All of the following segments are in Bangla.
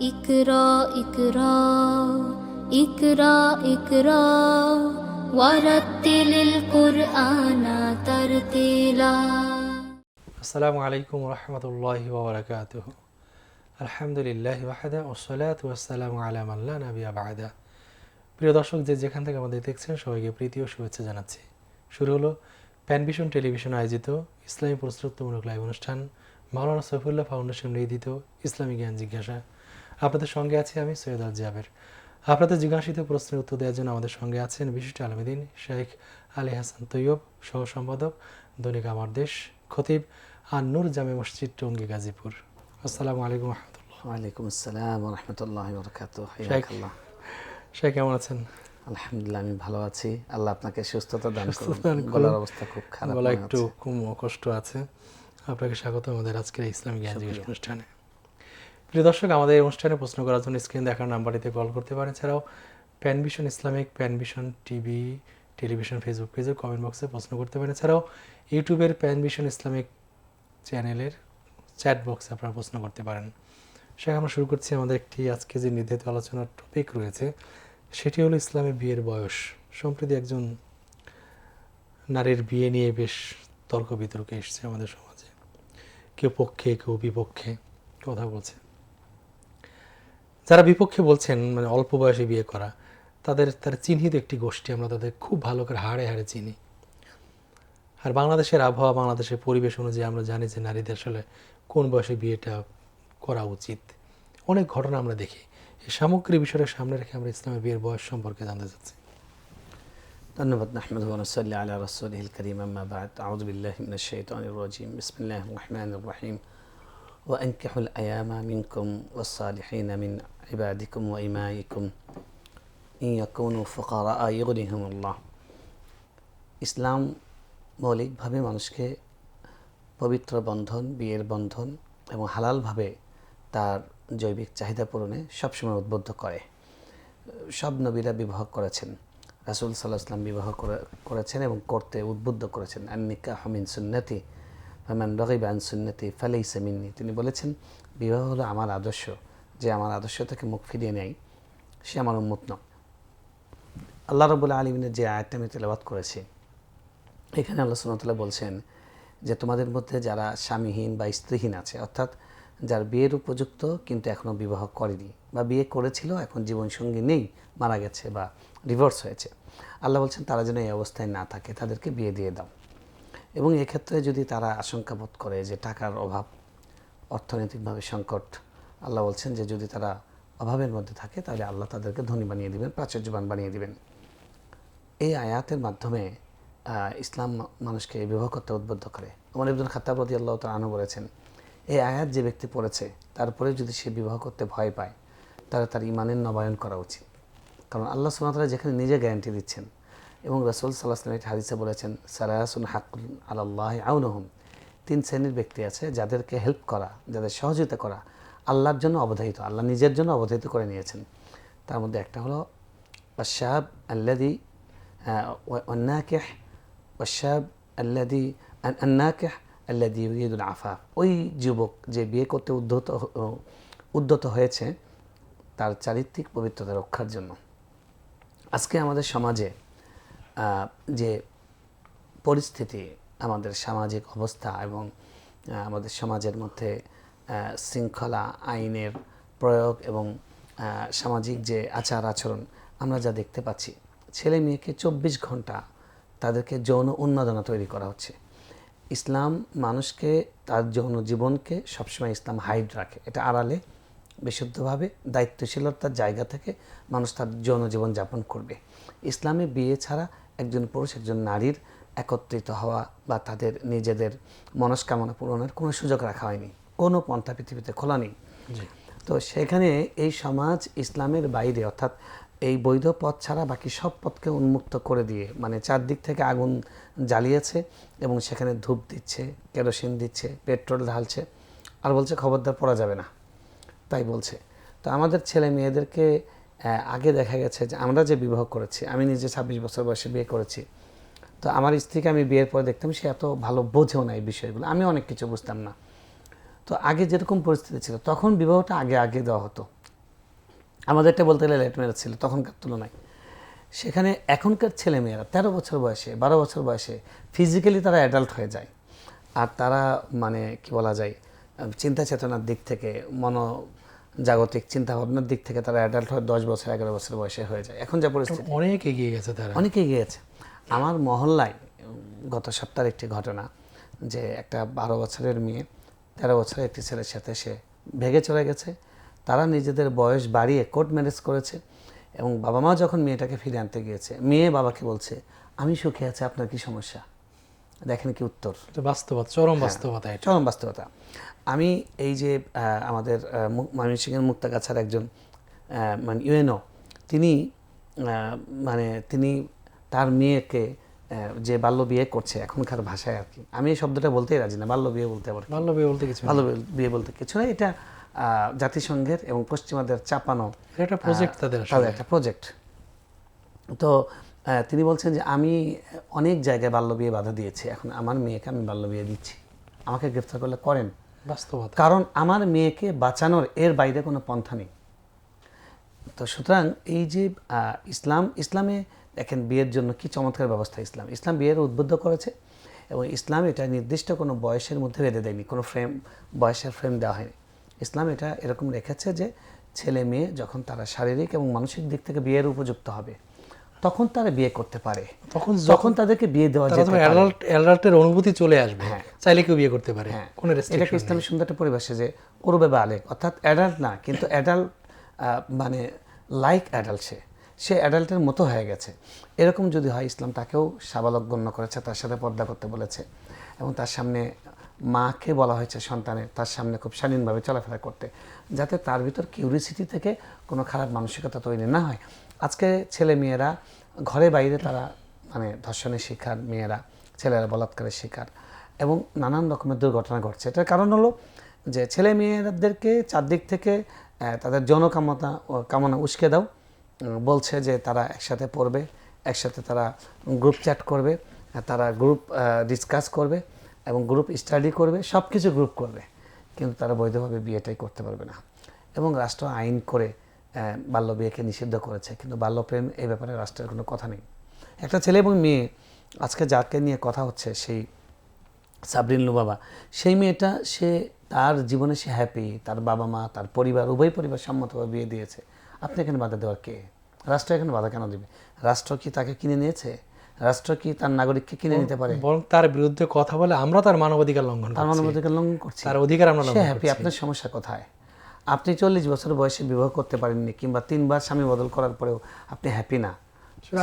ইকরা ইকরা ইকরা ইকরা ওয়ারাত্তিলিল কুরআনা তারতিলা। আসসালামু আলাইকুম রহমতুল্লাহি ওয়া বারাকাতুহু। আলহামদুলিল্লাহি ওয়াহদা ওয়াসসালাতু ওয়াসসালামু আলা মান লা নাবিয়্যা বা'দা। প্রিয় দর্শক, যেখান থেকে আমাদের দেখছেন সবাইকে প্রীতি ও শুভেচ্ছা জানাচ্ছি। শুরু হলো প্যানভিশন টেলিভিশন আয়োজিত ইসলামী প্রস্তুতিমূলক লাইভ অনুষ্ঠান মাওলানা সৈফুল্লাহ ফাউন্ডেশন নিবেদিত ইসলামী জ্ঞান জিজ্ঞাসা। আপনাদের সঙ্গে আছি আমি সৈয়দ আল জাবের। আপনাদের জিজ্ঞাসিত প্রশ্নের উত্তর দেওয়ার জন্য আমাদের সঙ্গে আছেন বিশিষ্ট আলেমদ্বীন শেখ আলী হাসান তৈয়ব, সহ সম্পাদক দৈনিক আমার দেশ, খতিব আন-নূর জামে মসজিদ টঙ্গী গাজীপুর। আসসালামু আলাইকুম রহমতুল্লাহ। ওয়ালাইকুম আসসালাম ওয়া রাহমাতুল্লাহি ওয়া বারাকাতুহু। শেখ হায়াকাল্লাহ। কেমন আছেন? আলহামদুলিল্লাহ, আমি ভালো আছি। আল্লাহ আপনাকে সুস্থতা দান করুন। দান করুন। গলার অবস্থা খুব খারাপ, গলা মনে একটু হচ্ছে। কষ্ট আছে। আপনাকে স্বাগত আমাদের আজকের ইসলামী জ্ঞান জিজ্ঞাসা অনুষ্ঠানে। প্রিয় দর্শক, আমাদের এই অনুষ্ঠানে প্রশ্ন করার জন্য স্ক্রিন দেখার নাম্বারটিতে কল করতে পারেন। এছাড়াও Panvision Islamic, Panvision TV, television Facebook পেজের কমেন্ট বক্সে প্রশ্ন করতে পারেন। এছাড়াও ইউটিউবের প্যানভিশন ইসলামিক চ্যানেলের চ্যাট বক্সে আপনারা প্রশ্ন করতে পারেন। সেখানে আমরা শুরু করছি। আমাদের একটি আজকে যে নির্ধারিত আলোচনার টপিক রয়েছে সেটি হলো ইসলামে বিয়ের বয়স। সম্প্রতি একজন নারীর বিয়ে নিয়ে বেশ তর্ক বিতর্কে এসছে আমাদের সমাজে। কেউ পক্ষে কেউ বিপক্ষে কথা বলছে। যারা বিপক্ষে বলছেন, মানে অল্প বয়সে বিয়ে করা, তারা চিহ্নিত একটি গোষ্ঠী, আমরা তাদের খুব ভালো করে হাড়ে হাড়ে চিনি। আর বাংলাদেশের আবহাওয়া, বাংলাদেশের পরিবেশ অনুযায়ী আমরা জানি যে নারীদের আসলে কোন বয়সে বিয়েটা করা উচিত। অনেক ঘটনা আমরা দেখি। এই সামগ্রিক বিষয়টা সামনে রেখে আমরা ইসলামের বিয়ের বয়স সম্পর্কে জানতে চাচ্ছি। ধন্যবাদ। নাহমাদুহু ওয়া নুসাল্লি আলা রাসূলিহিল কারীম, আম্মা বা'দ। আউযু বিল্লাহি মিনাশ শাইতানির রাজীম। বিসমিল্লাহির রাহমানির রাহিম। ওয়া আনকিহুল আয়ামা মিনকুম ওয়াস সালিহিনা মিন ইবাদিকুম ওয়া ইমাইকুম ইন ইয়াকুনু ফুকারা ইউগনিহুমুল্লাহ। ইসলাম মৌলিকভাবে মানুষকে পবিত্র বন্ধন, বিয়ের বন্ধন এবং হালালভাবে তার জৈবিক চাহিদা পূরণে সবসময় উদ্বুদ্ধ করে। সব নবীরা বিবাহ করেছেন, রাসূল সাল্লাল্লাহু আলাইহি ওয়াসাল্লাম বিবাহ করেছেন এবং করতে উদ্বুদ্ধ করেছেন। আন-নিকাহু মিন সুন্নতি ফামান রাগিবা আন সুন্নতি ফালাইসা মিন্নি। তিনি বলেছেন, বিবাহ হলো আমার আদর্শ, যে আমার আদর্শ থেকে মুখ ফিরিয়ে নেয় সে আমার উম্মত নয়। আল্লাহ রাব্বুল আলামিনের যে আয়াতটা আমি তেলাওয়াত করেছি, এখানে আল্লাহ সুবহানাহু ওয়া তাআলা বলছেন যে তোমাদের মধ্যে যারা স্বামীহীন বা স্ত্রীহীন আছে, অর্থাৎ যার বিয়ের উপযুক্ত কিন্তু এখনও বিবাহ করেনি বা বিয়ে করেছিল এখন জীবনসঙ্গী নেই, মারা গেছে বা ডিভোর্স হয়েছে, আল্লাহ বলছেন তারা যেন এই অবস্থায় না থাকে, তাদেরকে বিয়ে দিয়ে দাও। এবং এক্ষেত্রে যদি তারা আশঙ্কা বোধ করে যে টাকার অভাব, অর্থনৈতিকভাবে সংকট, আল্লাহ বলছেন যে যদি তারা অভাবের মধ্যে থাকে তাহলে আল্লাহ তাদেরকে ধনী বানিয়ে দিবেন, প্রাচুর্যবান বানিয়ে দিবেন। এই আয়াতের মাধ্যমে ইসলাম মানুষকে বিবাহ করতে উদ্বুদ্ধ করে। ওমর ইবনুল খাত্তাব রাদিয়াল্লাহু তাআলা আনহু বলেছেন, এই আয়াত যে ব্যক্তি পড়েছে তারপরে যদি সে বিবাহ করতে ভয় পায় তাহলে তার ইমানের নবায়ন করা উচিত। কারণ আল্লাহ সুবহানাহু ওয়া তাআলা যেখানে নিজে গ্যারান্টি দিচ্ছেন এবং রাসূল সাল্লাল্লাহু আলাইহি ওয়াসাল্লাম হাদিসে বলেছেন, সালাসুন হাক্কুন আলাল্লাহি আউনুহুম। 3 শ্রেণীর ব্যক্তি আছে যাদেরকে হেল্প করা, যাদের সহযোগিতা করা আল্লাহর জন্য অবধারিত, আল্লাহ নিজের জন্য অবধারিত করে নিয়েছেন। তার মধ্যে একটা হলো আশ-শাব আল্লাযী ওয়ান-নাকিহ ওয়াশ-শাব আল্লাযী আন-নাকিহ আল্লাযী ইউরিদুল আফাফ। ওই যুবক যে বিয়ে করতে উদ্যত হয়েছে তার চারিত্রিক পবিত্রতা রক্ষার জন্য। আজকে আমাদের সমাজে যে পরিস্থিতি, আমাদের সামাজিক অবস্থা এবং আমাদের সমাজের মধ্যে শৃঙ্খলা, আইনের প্রয়োগ এবং সামাজিক যে আচার আচরণ আমরা যা দেখতে পাচ্ছি, ছেলে মেয়েকে 24 ঘন্টা তাদেরকে যৌন উন্মাদনা তৈরি করা হচ্ছে। ইসলাম মানুষকে তার যৌন জীবনকে সবসময় ইসলাম হাইড রাখে, এটা আড়ালে বিশুদ্ধভাবে দায়িত্বশীলতার জায়গা থেকে মানুষ তার যৌন জীবন যাপন করবে। ইসলামে বিয়ে ছাড়া একজন পুরুষ একজন নারীর একত্রিত হওয়া বা তাদের নিজেদের মনস্কামনা পূরণের কোনো সুযোগ রাখা হয়নি, কোনো পন্থা পৃথিবীতে খোলা নেই। তো সেখানে এই সমাজ ইসলামের বাইরে, অর্থাৎ এই বৈধ পথ ছাড়া বাকি সব পথকে উন্মুক্ত করে দিয়ে, মানে চারদিক থেকে আগুন জ্বালিয়েছে এবং সেখানে ধূপ দিচ্ছে, কেরোসিন দিচ্ছে, পেট্রোল ঢালছে, আর বলছে খবরদার পড়া যাবে না, তাই বলছে। তো আমাদের ছেলে মেয়েদেরকে আগে দেখা গেছে যে আমরা যে বিবাহ করেছি, আমি নিজে 26 বছর বয়সে বিয়ে করেছি, তো আমার স্ত্রীকে আমি বিয়ের পরে দেখতাম সে এত ভালো বোঝেও না এই বিষয়গুলো, আমি অনেক কিছু বুঝতাম না। তো আগে যেরকম পরিস্থিতি ছিল তখন বিবাহটা আগে দেওয়া হতো, আমাদেরটা বলতে গেলে লেট ম্যারেজ ছিল তখনকার তুলনায়। সেখানে এখনকার ছেলেমেয়েরা 13 বছর বয়সে 12 বছর বয়সে ফিজিক্যালি তারা অ্যাডাল্ট হয়ে যায়, আর তারা মানে কি বলা যায় চিন্তা চেতনার দিক থেকে জাগতিক চিন্তা ভাবনার দিক থেকে তারা অ্যাডাল্ট হয় 10 বছর 11 বছর বয়সে হয়ে যায়। এখন যা পরিস্থিতি অনেক এগিয়ে গেছে তারা, অনেকে এগিয়ে গেছে। আমার মহল্লায় গত সপ্তাহের একটি ঘটনা, যে একটা 12 বছরের মেয়ে 13 বছরের একটি ছেলের সাথে সে ভেগে চলে গেছে। তারা নিজেদের বয়স বাড়িয়ে কোর্ট ম্যারেজ করেছে, এবং বাবা মা যখন মেয়েটাকে ফিরে আনতে গিয়েছে, মেয়ে বাবাকে বলছে আমি সুখে আছি, আপনার কি সমস্যা? দেখেন কি উত্তর, এটা বাস্তবতা, চরম বাস্তবতা এটা। চরম বাস্তবতা। আমি এই যে আমাদের ময়মনসিংহের মুক্তাগাছার একজন মানে ইউএনও, তিনি তিনি তার মেয়েকে যে বাল্য বিয়ে করছে এখনকার ভাষায় আর কি, আমি এই শব্দটা বলতেই রাজি না, বাল্য বিয়ে বলতে আবার বাল্য বিয়ে বলতে কিছু নেই। বাল্য বিয়ে বলতে কিছু না, এটা জাতিসংঘের এবং পশ্চিমাদের চাপানো এটা একটা প্রজেক্ট তাদের তাদের একটা প্রজেক্ট। তো তিনি বলছেন যে আমি অনেক জায়গায় বাল্য বিয়ে বাধা দিয়েছি, এখন আমার মেয়েকে আমি বাল্য বিয়ে দিচ্ছি, আমাকে গ্রেফতার করলে করেন, বাস্তবতা। কারণ আমার মেয়েকে বাঁচানোর এর বাইরে কোনো পন্থা নেই। তো সুতরাং এই যে ইসলামে দেখেন বিয়ের জন্য কি চমৎকার ব্যবস্থা, ইসলাম বিয়ের উদ্বুদ্ধ করেছে, এবং ইসলাম এটা নির্দিষ্ট কোনো বয়সের মধ্যে বেঁধে দেয়নি, কোনো বয়সের ফ্রেম দেওয়া হয়নি। ইসলাম এটা এরকম রেখেছে যে ছেলে মেয়ে যখন তারা শারীরিক এবং মানসিক দিক থেকে বিয়ের উপযুক্ত হবে তখন তারা বিয়ে করতে পারে, তখন তাদেরকে বিয়ে দেওয়া যেতে পারে। অ্যাডাল্টের অনুভূতি চলে আসবে, চাইলে কেউ বিয়ে করতে পারে, কোনো এটাকে রেস্ট্রিকশন নেই। ইসলামের সুন্দর একটা পরিভাষা যে উরবে বালেগ, অর্থাৎ অ্যাডাল্ট না কিন্তু অ্যাডাল্ট মানে লাইক অ্যাডাল্ট, সে অ্যাডাল্টের মতো হয়ে গেছে। এরকম যদি হয়, ইসলাম তাকেও সাবালক গণ্য করেছে, তার সাথে পর্দা করতে বলেছে, এবং তার সামনে মাকে বলা হয়েছে সন্তানের তার সামনে খুব শালীনভাবে চলাফেরা করতে, যাতে তার ভিতর কিউরিসিটি থেকে কোনো খারাপ মানসিকতা তৈরি না হয়। আজকে ছেলে মেয়েরা ঘরে বাইরে তারা মানে ধর্ষণের শিকার, মেয়েরা ছেলেরা বলাৎকারের শিকার, এবং নানান রকমের দুর্ঘটনা ঘটছে। এটার কারণ হলো যে ছেলে মেয়েদেরকে চারদিক থেকে তাদের কামনা উস্কে দাও, বলছে যে তারা একসাথে পড়বে, একসাথে তারা গ্রুপ চ্যাট করবে, তারা গ্রুপ ডিসকাস করবে এবং গ্রুপ স্টাডি করবে, সব কিছু গ্রুপ করবে, কিন্তু তারা বৈধভাবে বিয়েটাই করতে পারবে না। এবং রাষ্ট্র আইন করে বাল্য বিয়েকে নিষিদ্ধ করেছে, কিন্তু বাল্যপ্রেম এই ব্যাপারে রাষ্ট্রের কোনো কথা নেই। একটা ছেলে এবং মেয়ে আজকে যাকে নিয়ে কথা হচ্ছে, সেই সাবরিন লুবাবা, সেই মেয়েটা সে তার জীবনে সে হ্যাপি, তার বাবা মা তার পরিবার উভয় পরিবার সম্মতভাবে বিয়ে দিয়েছে। আপনি এখানে বাধা দেওয়ার কে? রাষ্ট্র এখানে বাধা কেন দেবে? রাষ্ট্র কি তাকে কিনে নিয়েছে? রাষ্ট্র কি তার নাগরিককে কিনে নিতে পারে? বরং তার বিরুদ্ধে কথা বলে আমরা তার মানবাধিকার লঙ্ঘন করছি, তার মানবাধিকার লঙ্ঘন করছি, তার অধিকার আমরা সে লঙ্ঘন হ্যাপি। করছি। আপনার সমস্যা কোথায়? আপনি 40 বছর বয়সে বিবাহ করতে পারেননি, কিংবা 3 বার স্বামী বদল করার পরেও আপনি হ্যাপি না,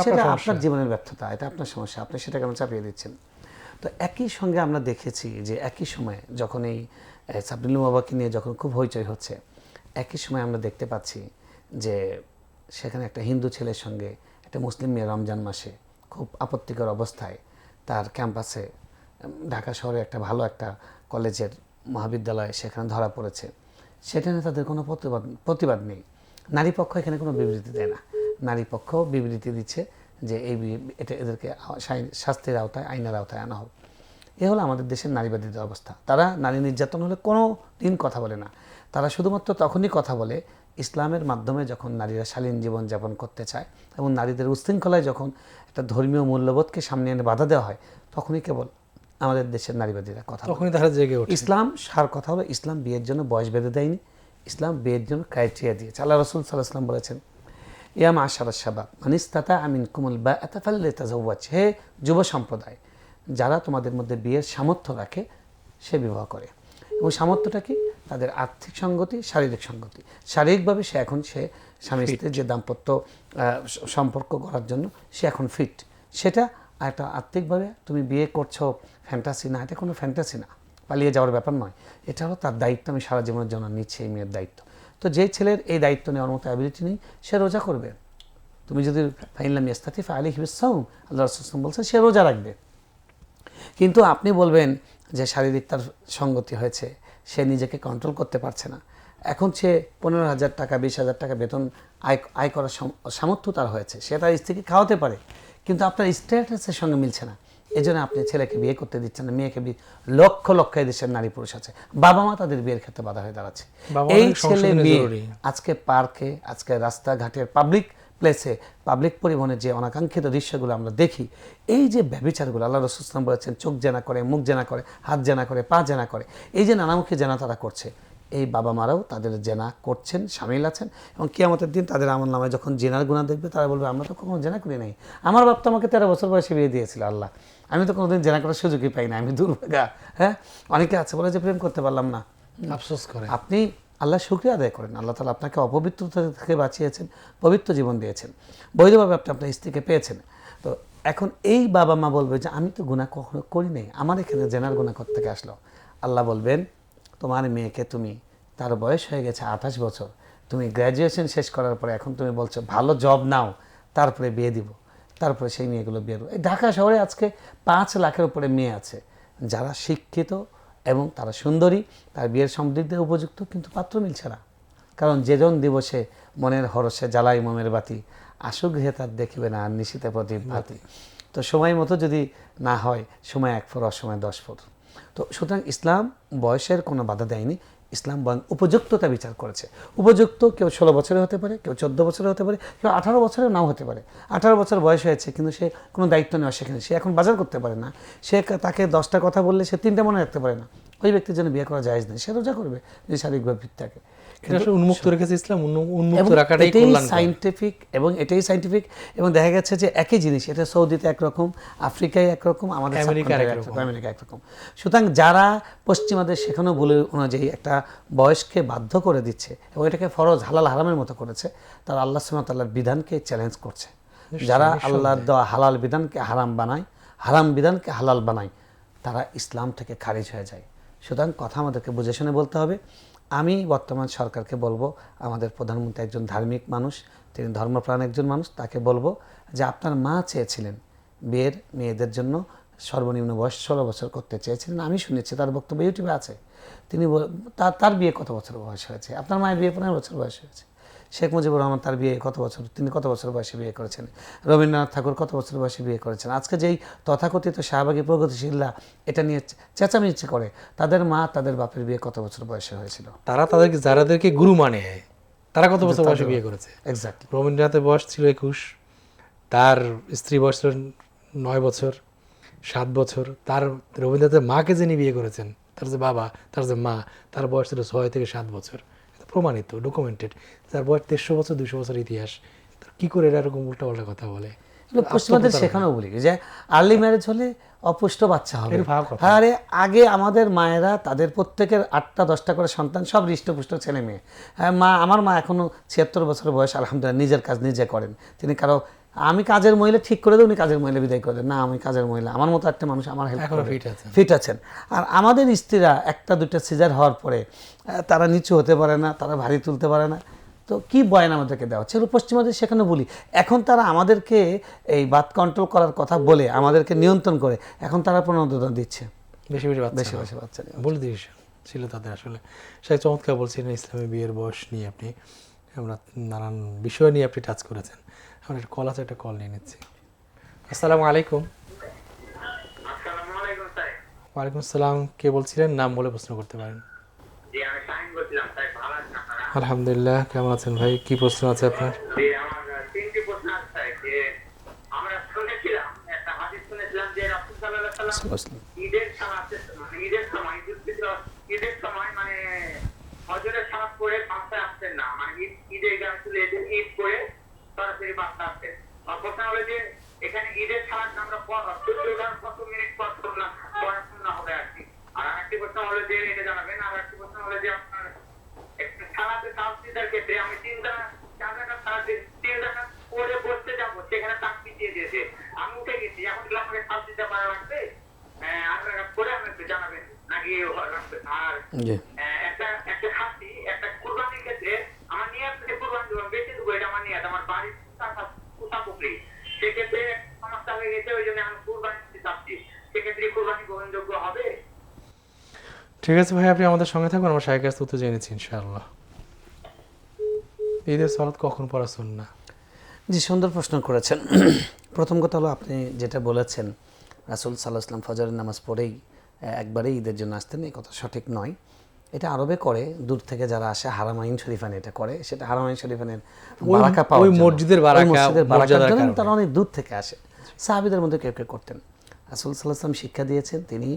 সেটা আপনার জীবনের ব্যর্থতা, এটা আপনার সমস্যা, আপনি সেটা কেন চাপিয়ে দিচ্ছেন? তো একই সঙ্গে আমরা দেখেছি যে একই সময়ে যখন এই সাবরিন লুবাবাকে নিয়ে যখন খুব হইচই হচ্ছে, একই সময় আমরা দেখতে পাচ্ছি যে সেখানে একটা হিন্দু ছেলের সঙ্গে একটা মুসলিম মেয়ে রমজান মাসে খুব আপত্তিকর অবস্থায় তার ক্যাম্পাসে, ঢাকা শহরে একটা ভালো একটা কলেজের মহাবিদ্যালয়ে সেখানে ধরা পড়েছে। সেখানে তাদের কোনো প্রতিবাদ নেই। নারী পক্ষ এখানে কোনো বিবৃতি দেয় না, নারী পক্ষ বিবৃতি দিচ্ছে যে এটা এদেরকে শাস্তির আওতায়, আইনের আওতায় আনা হোক। এ হলো আমাদের দেশের নারীবাদীদের অবস্থা। তারা নারী নির্যাতন হলে কোনো দিন কথা বলে না, তারা শুধুমাত্র তখনই কথা বলে ইসলামের মাধ্যমে যখন নারীরা শালীন জীবন যাপন করতে চায় এবং নারীদের উচ্ছৃঙ্খলায় যখন একটা ধর্মীয় মূল্যবোধকে সামনে এনে বাধা দেওয়া হয়, তখনই কেবল আমাদের দেশের নারীবাদীরা কথা বলে। তখনই তারা জেগে ওঠে। ইসলাম সার কথা হলো, ইসলাম বিয়ের জন্য বয়স বেঁধে দেয়নি, ইসলাম বিয়ের জন্য ক্রাইটেরিয়া দিয়েছে। আল্লাহ রাসূল সাল্লাল্লাহু আলাইহি ওয়াসাল্লাম বলেছেন, ইয়া মাশারাশ শাবাব মান ইসতাতা মিনকুমুল বাআতা ফালইতাযাওয়াজ, হে যুব সম্প্রদায়, যারা তোমাদের মধ্যে বিয়ের সামর্থ্য রাখে সে বিবাহ করে। এবং সামর্থ্যটা কি? তাদের আর্থিক সঙ্গতি, শারীরিক সঙ্গতি। শারীরিকভাবে সে স্বামী স্ত্রীর যে দাম্পত্য সম্পর্ক করার জন্য সে এখন ফিট, সেটা। আর একটা আর্থিকভাবে তুমি বিয়ে করছো ফ্যান্টাসি না, এটা কোনো ফ্যান্টাসি না, পালিয়ে যাওয়ার ব্যাপার নয়, এটা হলো তার দায়িত্ব, আমি সারা জীবনের জন্য নিচ্ছি এই মেয়ের দায়িত্ব। তো যে ছেলের এই দায়িত্ব নেওয়ার মতো অ্যাবিলিটি নেই, সে রোজা করবে। তুমি যদি ফাইনলাম ইয়াস্তাতি ফাআলাইহি বিসসাওম, আল্লাহ রাসূল বলছেন সে রোজা রাখবে। কিন্তু আপনি বলবেন যে শারীরিক তার সঙ্গতি হয়েছে, সে নিজেকে কন্ট্রোল করতে পারছে না, এখন সে 15,000 টাকা 20,000 টাকা বেতন আয় করার সামর্থ্য তার হয়েছে, সে তার স্ত্রীকে খাওয়াতে পারে, কিন্তু আপনার স্ট্যাটাসের সঙ্গে মিলছে না, এই জন্য আপনি ছেলেকে বিয়ে করতে দিচ্ছেন না, মেয়েকে লক্ষ লক্ষ দেশের নারী পুরুষ আছে, বাবা মা তাদের বিয়ের ক্ষেত্রে বাধা হয়ে দাঁড়াচ্ছে। বাবা এই মায়ের ছেলে সংশোধনে মেয়ে জরুরি। আজকে পার্কে, আজকে রাস্তাঘাটের পাবলিক প্লেসে, পাবলিক পরিবহনে যে অনাকাঙ্ক্ষিত দৃশ্যগুলো আমরা দেখি, এই যে ব্যভিচারগুলো, আল্লাহ রাসূল সাল্লাল্লাহু আলাইহি ওয়াসাল্লাম বলেছেন চোখ জেনা করে, মুখ জেনা করে, হাত জেনা করে, পা জেনা করে, এই যে নানামুখী জেনা তারা করছে, এই বাবা মারাও তাদের জেনা করছেন, শামিল আছেন। এবং কিয়ামতের দিন তাদের আমলনামায় যখন জেনার গুনাহ দেখবে, তারা বলবে আমরা তো কখনো জেনা করি নাই, আমার বাপ তো আমাকে 13 বছর বয়সে বিয়ে দিয়েছিল, আল্লাহ আমি তো কোনোদিন জেনা করার সুযোগই পাই না, আমি দুর্ভাগা। হ্যাঁ, অনেকে আছে বলে যে প্রেম করতে পারলাম না, আফসোস করে। আপনি আল্লাহ শুকরিয়া আদায় করেন, আল্লাহ তাআলা আপনাকে অপবিত্রতা থেকে বাঁচিয়েছেন, পবিত্র জীবন দিয়েছেন, বৈধভাবে আপনি আপনার স্ত্রীকে পেয়েছেন। তো এখন এই বাবা মা বলবে যে আমি তো গুনাহ কখনো করি নাই, আমার এখানে জেনার গুনাহ কোত্থেকে আসলো? আল্লাহ বলবেন তোমার মেয়েকে তুমি, তার বয়স হয়ে গেছে 28 বছর, তুমি গ্র্যাজুয়েশন শেষ করার পরে এখন তুমি বলছো ভালো জব নাও, তারপরে বিয়ে দিব, তারপরে সেই মেয়েগুলো বিয়ে দেবো। এই ঢাকা শহরে আজকে 5 লাখের উপরে মেয়ে আছে যারা শিক্ষিত এবং তারা সুন্দরী, তার বিয়ের সমৃদ্ধি উপযুক্ত, কিন্তু পাত্র মিলছে না। কারণ যেজন দিবসে মনের হরষে জ্বালাই মোমের বাতি, আশুগৃহে তার দেখিবে না আর নিশীতে প্রদীপ ভাতি। তো সময় মতো যদি না হয়, সময় 1 ফুট, অসময় 10 ফুট। তো সুতরাং ইসলাম বয়সের কোনো বাধা দেয়নি, ইসলাম বরং উপযুক্ততা বিচার করেছে। উপযুক্ত কেউ 16 বছরে হতে পারে, কেউ 14 বছরে হতে পারে, কেউ 18 বছরেও নাও হতে পারে। 18 বছর বয়স হয়েছে কিন্তু সে কোনো দায়িত্ব নেওয়া শেখেনি, সে এখন বাজার করতে পারে না, সে তাকে 10টা কথা বললে সে 3টা মনে রাখতে পারে না, ওই ব্যক্তির জন্য বিয়ে করা জায়েজ নেই, সে রোজা করবে যদি শারীরিকভাবে ফিট থাকে। এটা আসলে উন্মুক্ত রেখেছে ইসলাম, উন্মুক্ত এবং রাখাটাই এটাই কল্যাণ। সাইন্টিফিক, এবং এটাই সাইন্টিফিক, এবং দেখা গেছে যে একই জিনিস এটা সৌদিতে একরকম, আফ্রিকায় একরকম, আমাদের আমেরিকা একরকম। সুতরাং যারা পশ্চিমাদের শেখানো বলে অনুযায়ী একটা বয়সকে বাধ্য করে দিচ্ছে এবং এটাকে ফরজ হালাল হারামের মতো করেছে, তারা আল্লাহ সুবহানাহু ওয়া তাআলার বিধানকে চ্যালেঞ্জ করছে। যারা আল্লাহর দেওয়া হালাল বিধানকে হারাম বানায়, হারাম বিধানকে হালাল বানায়, তারা ইসলাম থেকে খারিজ হয়ে যায়। সুতরাং কথা আমাদেরকে বুঝে শুনে বলতে হবে। আমি বর্তমান সরকারকে বলবো, আমাদের প্রধানমন্ত্রী একজন ধার্মিক মানুষ, তিনি ধর্মপ্রাণ একজন মানুষ, তাকে বলবো যে আপনার মা চেয়েছিলেন বিয়ের মেয়েদের জন্য সর্বনিম্ন বয়স 16 বছর করতে চেয়েছিলেন, আমি শুনেছি, তার বক্তব্য ইউটিউবে আছে। তিনি তার বিয়ে কত বছর বয়স হয়েছে? আপনার মায়ের বিয়ে 15 বছর বয়স হয়েছে। শেখ মুজিবুর রহমান তার বিয়ে কত বছর, তিনি কত বছর বয়সে বিয়ে করেছেন? রবীন্দ্রনাথ ঠাকুর কত বছর বয়সে বিয়ে করেছেন? আজকে যেই তথাকথিত শাহবাগী প্রগতিশীলরা এটা নিয়ে চেঁচামেচি করে, তাদের মা তাদের বাপের বিয়ে কত বছর বয়সে হয়েছিল? তারা যারাদেরকে গুরু মানে, তারা কত বছর বয়সে বিয়ে করেছে? এক্স্যাক্টলি। রবীন্দ্রনাথের বয়স ছিল 21, তার স্ত্রী বয়স ছিল 9 বছর, 7 বছর। তার রবীন্দ্রনাথের মাকে যিনি বিয়ে করেছেন, তার যে বাবা, তার যে মা, তার বয়স ছিল 6 থেকে 7 বছর। প্রমাণিত, ডকুমেন্টেড। তার বয়স 150 বছর, 200 বছর ইতিহাস। কি করে এরা এরকম উল্টাপাল্টা কথা বলে? পশ্চিমাদের শেখানো বলি যে আর্লি ম্যারেজ হলে অপুষ্ট বাচ্চা হবে। আরে আগে আমাদের মায়েরা তাদের প্রত্যেকের 8টা 10টা করে সন্তান, সব হৃষ্টপুষ্ট ছেলে মেয়ে। হ্যাঁ, আমার মা এখনো 76 বছর বয়স, আলহামদুলিল্লাহ নিজের কাজ নিজে করেন। তিনি কারো আমি কাজের মহিলা ঠিক করে দেব, উনি কাজের মহিলা বিদায় করে দেন, না আমি কাজের মহিলা, আমার মতো একটা মানুষ আমার হেল্প করে, ফিট আছেন। আর আমাদের স্ত্রীরা 1টা 2টা সিজার হওয়ার পরে তারা নিচু হতে পারে না, তারা ভারী তুলতে পারে না। তো কি বয়ান আমাদেরকে দেওয়া হচ্ছে? পশ্চিমাদের সেখানে বলি। এখন তারা আমাদেরকে এই বাত কন্ট্রোল করার কথা বলে আমাদেরকে নিয়ন্ত্রণ করে, এখন তারা প্রণোদনা দিচ্ছে, বেশি বেশি বাচ্চা বলে দিয়েছে ছিল তাদের। আসলে সেই চমৎকার বলছিলেন ইসলামী বিয়ের বয়স নিয়ে আপনি, আমরা নানান বিষয় নিয়ে আপনি টাচ করেছেন। আমার একটা কল আছে, একটা কল নিয়ে নিচ্ছি। আসসালামু আলাইকুম। ওয়ালাইকুম আসসালাম। কে বলছিলেন? নাম বলে প্রশ্ন করতে পারেন। আলহামদুলিল্লাহ, কেমন আছেন ভাই? কি প্রশ্ন আছে আপনার? ঠিক আছে ভাই, আপনি আমাদের সঙ্গে থাকুন, আমরা শাহের কাছ থেকে উত্তর জেনেছি ইনশাআল্লাহ। ঈদের সালাত কখন পড়া সুন্নাহ? জি, সুন্দর প্রশ্ন করেছেন। প্রথম কথা হলো আপনি যেটা বলেছেন রাসূল সাল্লাল্লাহু আলাইহি ওয়াসাল্লাম ফজরের নামাজ পড়েই একবারেই ঈদের জন্য আসতেন, এই কথা সঠিক নয়। এটা আরবে করে, দূর থেকে যারা আসে হারামাইন শরীফানে এটা করে, সেটা হারামাইন শরীফানের বারাকা পাওয়ার ওই জন্য, মসজিদের বারাকা, ওই মসজিদের বারাকার মর্যাদার জন্য কারণে। তারা অনেক দূর থেকে আসে। সাহাবীদের মধ্যে কেউ কেউ করতেন। রাসূল সাল্লাল্লাহু আলাইহি ওয়াসাল্লাম শিক্ষা দিয়েছেন, তিনি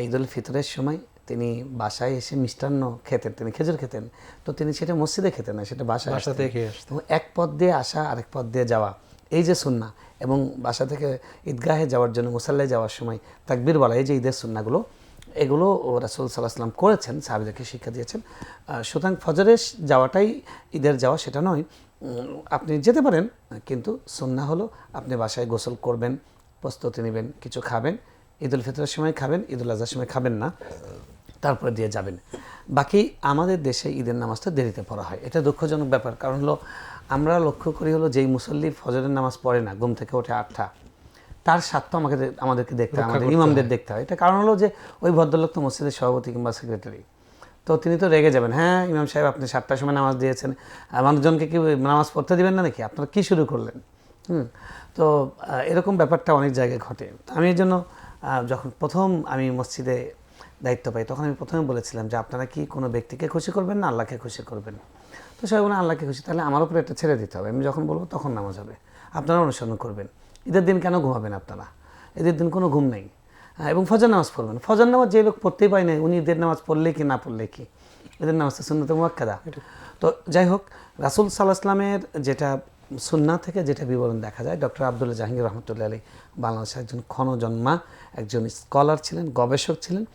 ঈদুল ফিতরের সময় তিনি বাসায় এসে মিষ্টান্ন খেতেন, তিনি খেজুর খেতেন, তো তিনি সেটা মসজিদে খেতেন না, সেটা বাসায় বাসা আসতেন। থেকে আসতেন। এবং এক পথ দিয়ে আসা আরেক পথ দিয়ে যাওয়া, এই যে সুন্নাহ, এবং বাসা থেকে ঈদগাহে যাওয়ার জন্য মুসাল্লায় যাওয়ার সময় তাকবীর বলা, এই যে ঈদের সুন্নাহগুলো, এগুলো ও রাসূল সাল্লাল্লাহু আলাইহি ওয়াসাল্লাম করেছেন, সাহাবীদেরকে শিক্ষা দিয়েছেন। সুতরাং ফজরে যাওয়াটাই ঈদের যাওয়া সেটা নয়। আপনি যেতে পারেন, কিন্তু সুন্নাহ হলো আপনি বাসায় গোসল করবেন, প্রস্তুতি নেবেন, কিছু খাবেন, ঈদুল ফিতরের সময় খাবেন, ঈদুল আজহার সময় খাবেন না, তারপরে দিয়ে যাবেন। বাকি আমাদের দেশে ঈদের নামাজটা দেরিতে পড়া হয়, এটা দুঃখজনক ব্যাপার। কারণ হলো আমরা লক্ষ্য করি হলো যেই মুসল্লি ফজরের নামাজ পড়ে না, ঘুম থেকে ওঠে 8টা, তার স্বার্থ আমাদেরকে দেখতে হয়, আমাদের ইমামদের দেখতে হয়। এটা কারণ হলো যে ওই ভদ্রলোক তো মসজিদের সভাপতি কিংবা সেক্রেটারি, তো তিনি তো রেগে যাবেন, হ্যাঁ ইমাম সাহেব আপনি 7টার সময় নামাজ দিয়েছেন, মানুষজনকে কি নামাজ পড়তে দিবেন না নাকি, আপনারা কী শুরু করলেন? তো এরকম ব্যাপারটা অনেক জায়গায় ঘটে। আমি এই জন্য যখন প্রথম আমি মসজিদে দায়িত্ব পাই, তখন আমি প্রথমে বলেছিলাম যে আপনারা কি কোনো ব্যক্তিকে খুশি করবেন না আল্লাহকে খুশি করবেন? তো সবাই বলে আল্লাহকে খুশি, তাহলে আমার উপরে এটা ছেড়ে দিতে হবে, আমি যখন বলবো তখন নামাজ হবে, আপনারা অনুসরণ করবেন। ঈদের দিন কেন ঘুমাবেন আপনারা? ঈদের দিন কোনো ঘুম নেই। এবং ফজর নামাজ পড়বেন, ফজর নামাজ যে লোক পড়তেই পায় না, উনি ঈদের নামাজ পড়লে কি না পড়লে কি, ঈদের নামাজটা সুন্নাতে মুআক্কাদা। তো যাই হোক, রাসূল সাল্লাল্লাহু আলাইহি ওয়াসাল্লামের যেটা সুন্নাহ থেকে যেটা বিবরণ দেখা যায়, ডক্টর আব্দুল্লাহ জাহাঙ্গীর রহমতুল্লাহ আলাইহি বাংলাদেশের একজন ক্ষণজন্মা একজন স্কলার ছিলেন, গবেষক ছিলেন।